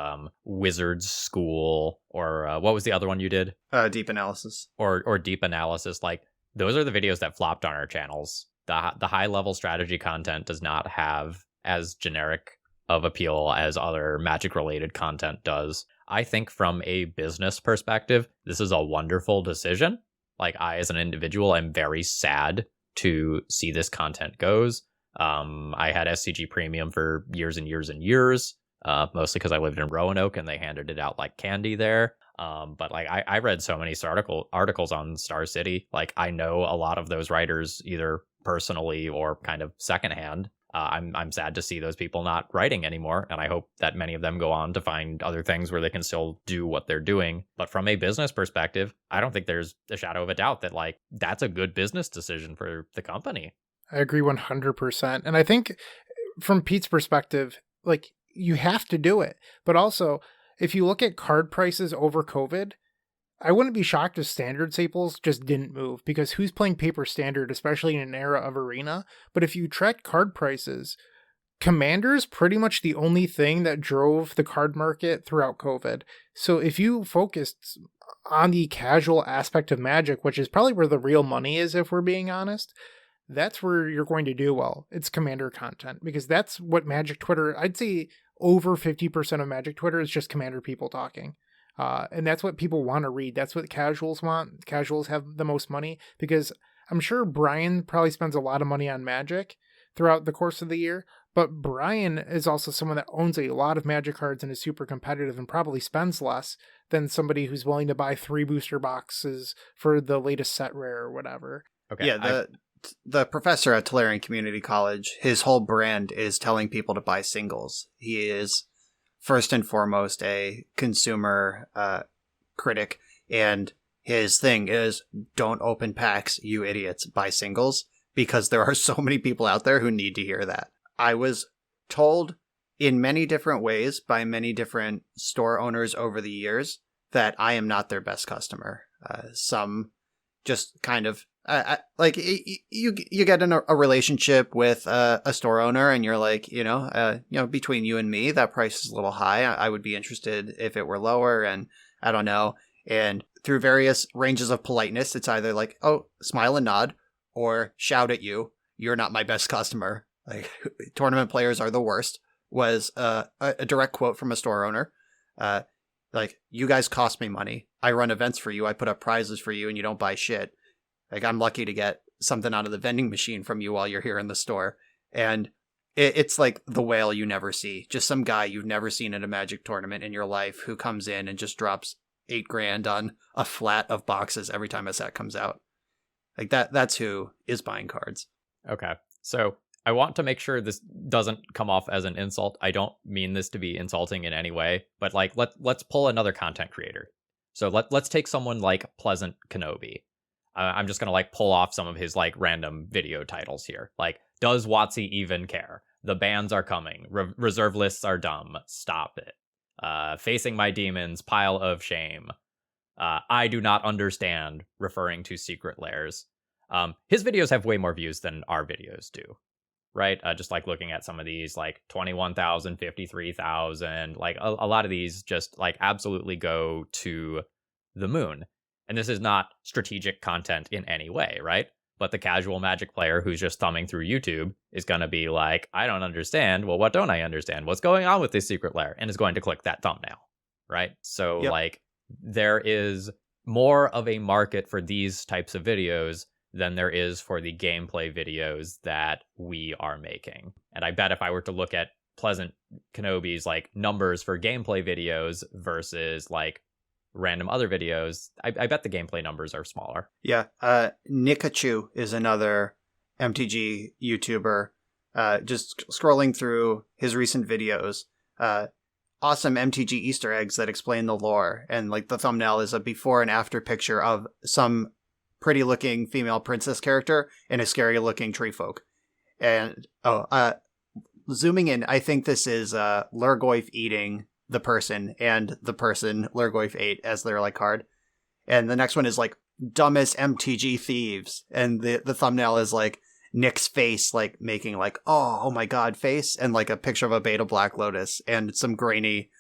Wizards School, or what was the other one you did? Deep Analysis. Or Deep Analysis. Those are the videos that flopped on our channels. The high level strategy content does not have as generic of appeal as other Magic related content does. I think from a business perspective, this is a wonderful decision. I, as an individual, am very sad to see this content goes. I had SCG Premium for years and years and years, mostly because I lived in Roanoke and they handed it out like candy there. But I read so many articles on Star City. I know a lot of those writers either personally or kind of secondhand. I'm sad to see those people not writing anymore, and I hope that many of them go on to find other things where they can still do what they're doing. But from a business perspective, I don't think there's a shadow of a doubt that that's a good business decision for the company. I agree 100%. And I think from Pete's perspective, you have to do it. But also, if you look at card prices over COVID, I wouldn't be shocked if standard staples just didn't move, because who's playing paper standard, especially in an era of arena? But if you track card prices, Commander's pretty much the only thing that drove the card market throughout COVID. So if you focused on the casual aspect of Magic, which is probably where the real money is, if we're being honest, that's where you're going to do well. It's Commander content, because that's what Magic Twitter, I'd say over 50% of Magic Twitter is just Commander people talking. And that's what people want to read. That's what casuals want. Casuals have the most money, because I'm sure Brian probably spends a lot of money on Magic throughout the course of the year. But Brian is also someone that owns a lot of Magic cards and is super competitive and probably spends less than somebody who's willing to buy 3 booster boxes for the latest set rare or whatever. Okay. Yeah, the professor at Tolarian Community College, his whole brand is telling people to buy singles. He is first and foremost a consumer critic, and his thing is, don't open packs, you idiots, buy singles, because there are so many people out there who need to hear that. I was told in many different ways by many different store owners over the years that I am not their best customer. Some just kind of you get in a relationship with a store owner, and you're like, between you and me, that price is a little high. I would be interested if it were lower, and I don't know. And through various ranges of politeness, it's either like, oh, smile and nod, or shout at you, you're not my best customer. Tournament players are the worst, was a direct quote from a store owner. You guys cost me money. I run events for you. I put up prizes for you, and you don't buy shit. I'm lucky to get something out of the vending machine from you while you're here in the store. And it's like the whale you never see. Just some guy you've never seen at a Magic tournament in your life who comes in and just drops $8,000 on a flat of boxes every time a set comes out. That's who is buying cards. Okay. So I want to make sure this doesn't come off as an insult. I don't mean this to be insulting in any way, but let's pull another content creator. So let's take someone like Pleasant Kenobi. I'm just going to like pull off some of his like random video titles here. Like, does WotC even care? The bans are coming. Reserve lists are dumb. Stop it. Facing my demons, pile of shame. I do not understand, referring to secret lairs. His videos have way more views than our videos do, right? Just like looking at some of these, like 21,000, 53,000, like a lot of these just like absolutely go to the moon. And this is not strategic content in any way, right? But the casual Magic player who's just thumbing through YouTube is going to be like, I don't understand. Well, what don't I understand? What's going on with this secret lair? And is going to click that thumbnail, right? So like there is more of a market for these types of videos than there is for the gameplay videos that we are making. And I bet if I were to look at Pleasant Kenobi's like numbers for gameplay videos versus like random other videos, I bet the gameplay numbers are smaller. Yeah. Nikachu is another MTG YouTuber. Just scrolling through his recent videos. Awesome MTG Easter eggs that explain the lore. And like the thumbnail is a before and after picture of some pretty looking female princess character and a scary looking tree folk. And zooming in, I think this is Lurgoyf eating the person, and the person Lurgoyf ate as their like card. And the next one is like dumbest MTG thieves, and the thumbnail is like Nick's face like making like oh my god face, and like a picture of a beta Black Lotus and some grainy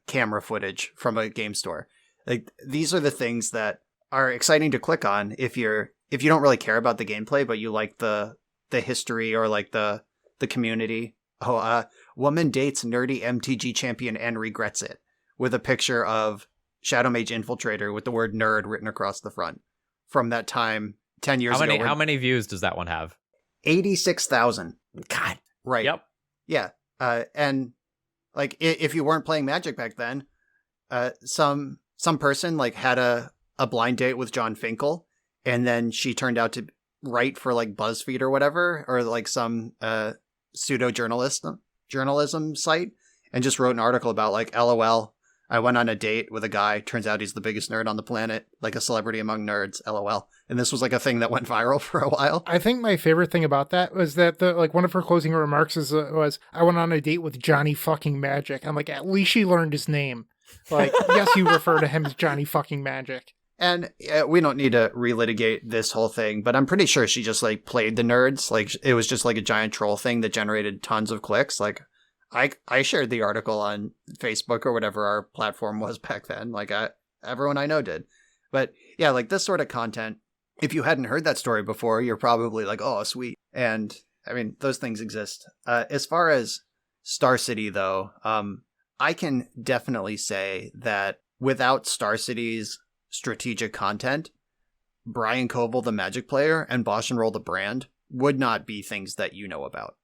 camera footage from a game store. Like these are the things that are exciting to click on if you don't really care about the gameplay but you like the history or like the community. Woman dates nerdy MTG champion and regrets it, with a picture of Shadow Mage Infiltrator with the word nerd written across the front from that time 10 years ago. How many views does that one have? 86,000. God. Right. Yep. Yeah. And like if you weren't playing Magic back then, some person like had a blind date with John Finkel, and then she turned out to write for like BuzzFeed or whatever, or like some pseudo journalism site, and just wrote an article about like, LOL, I went on a date with a guy, turns out he's the biggest nerd on the planet, like a celebrity among nerds, LOL. And this was like a thing that went viral for a while. I think my favorite thing about that was that one of her closing remarks was I went on a date with Johnny fucking Magic. I'm like, at least she learned his name. Like, yes, you refer to him as Johnny fucking Magic. And we don't need to relitigate this whole thing, but I'm pretty sure she just like played the nerds. Like it was just like a giant troll thing that generated tons of clicks. Like I shared the article on Facebook or whatever our platform was back then. Like everyone I know did. But yeah, like this sort of content, if you hadn't heard that story before, you're probably like, oh, sweet. And I mean, those things exist. As far as Star City, though, I can definitely say that without Star City's strategic content, Brian Coval, the Magic player, and BoshNRoll, the brand, would not be things that you know about.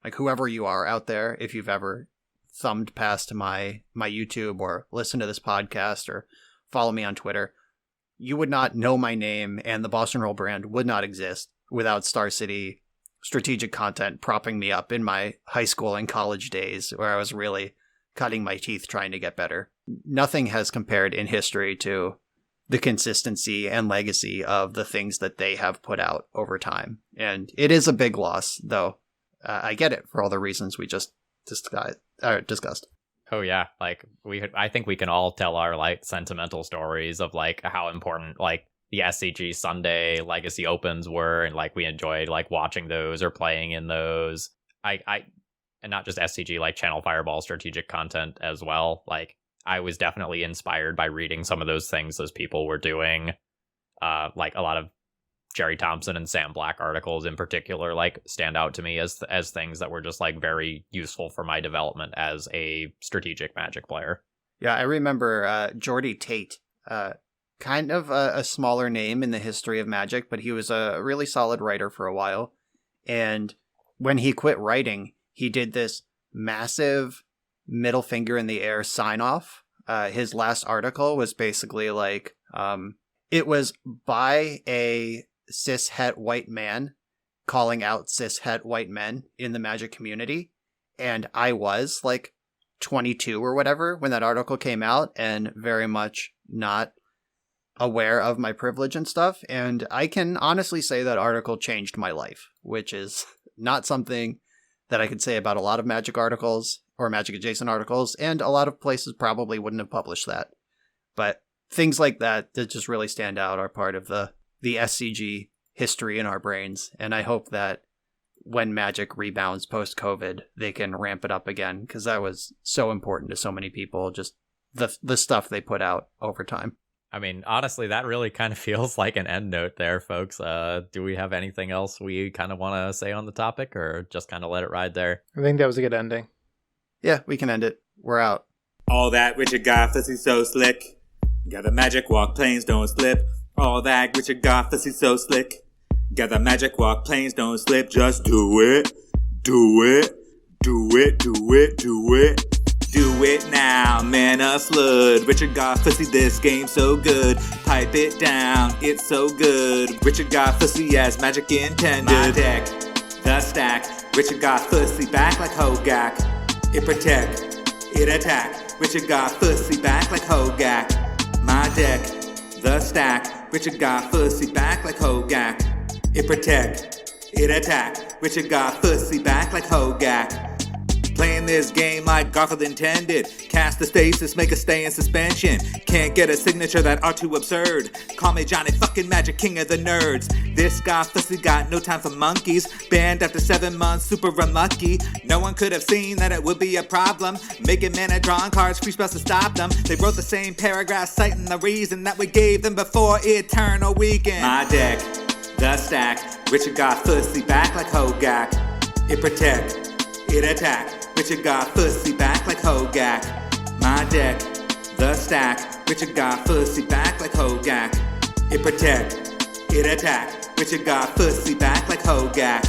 Like whoever you are out there, if you've ever thumbed past my YouTube or listened to this podcast or follow me on Twitter, you would not know my name, and the BoshNRoll brand would not exist without Star City strategic content propping me up in my high school and college days where I was really cutting my teeth trying to get better. Nothing has compared in history to the consistency and legacy of the things that they have put out over time. And it is a big loss, though. I get it for all the reasons we just discussed. Oh yeah, like I think we can all tell our like sentimental stories of like how important like the SCG Sunday Legacy Opens were, and like we enjoyed like watching those or playing in those. And not just SCG, like Channel Fireball strategic content as well. Like I was definitely inspired by reading some of those things those people were doing. Like a lot of Jerry Thompson and Sam Black articles in particular, like stand out to me as things that were just like very useful for my development as a strategic Magic player. Yeah, I remember Geordie Tate, kind of a smaller name in the history of Magic, but he was a really solid writer for a while. And when he quit writing, he did this massive middle finger in the air sign off. His last article was basically like, it was by a cis-het white man calling out cis-het white men in the Magic community. And I was like 22 or whatever when that article came out, and very much not aware of my privilege and stuff. And I can honestly say that article changed my life, which is not something that I could say about a lot of Magic articles or Magic adjacent articles, and a lot of places probably wouldn't have published that. But things like that just really stand out are part of the SCG history in our brains. And I hope that when Magic rebounds post-COVID, they can ramp it up again, because that was so important to so many people, just the stuff they put out over time. I mean, honestly, that really kind of feels like an end note there, folks. Do we have anything else we kind of want to say on the topic, or just kind of let it ride there? I think that was a good ending. Yeah, we can end it. We're out. All that Richard got, fussy so slick. Got the magic walk, planes don't slip. All that Richard got, fussy so slick. Got the magic walk, planes don't slip. Just do it. Do it. Do it. Do it. Do it. Do it now, man a flood. Richard got fussy, this game so good. Pipe it down, it's so good. Richard got fussy as Magic intended. My deck, the stack. Richard got fussy back like Hogak. It protect, it attack. Richard got fussy back like Hogak. My deck, the stack. Richard got fussy back like Hogak. It protect, it attack. Richard got fussy back like Hogak. Playing this game like Garfield intended. Cast the stasis, make a stay in suspension. Can't get a signature that are too absurd. Call me Johnny fucking Magic, king of the nerds. This guy fussy got no time for monkeys. Banned after 7 months, super unlucky. No one could have seen that it would be a problem. Making mana drawing cards, free spells to stop them. They wrote the same paragraph citing the reason that we gave them before Eternal Weekend. My deck, the stack. Richard got fussy back like Hogak. It protect, it attack. Richard got fussy back like Hogak. My deck, the stack. Richard got fussy back like Hogak. It protect, it attack. Richard got fussy back like Hogak.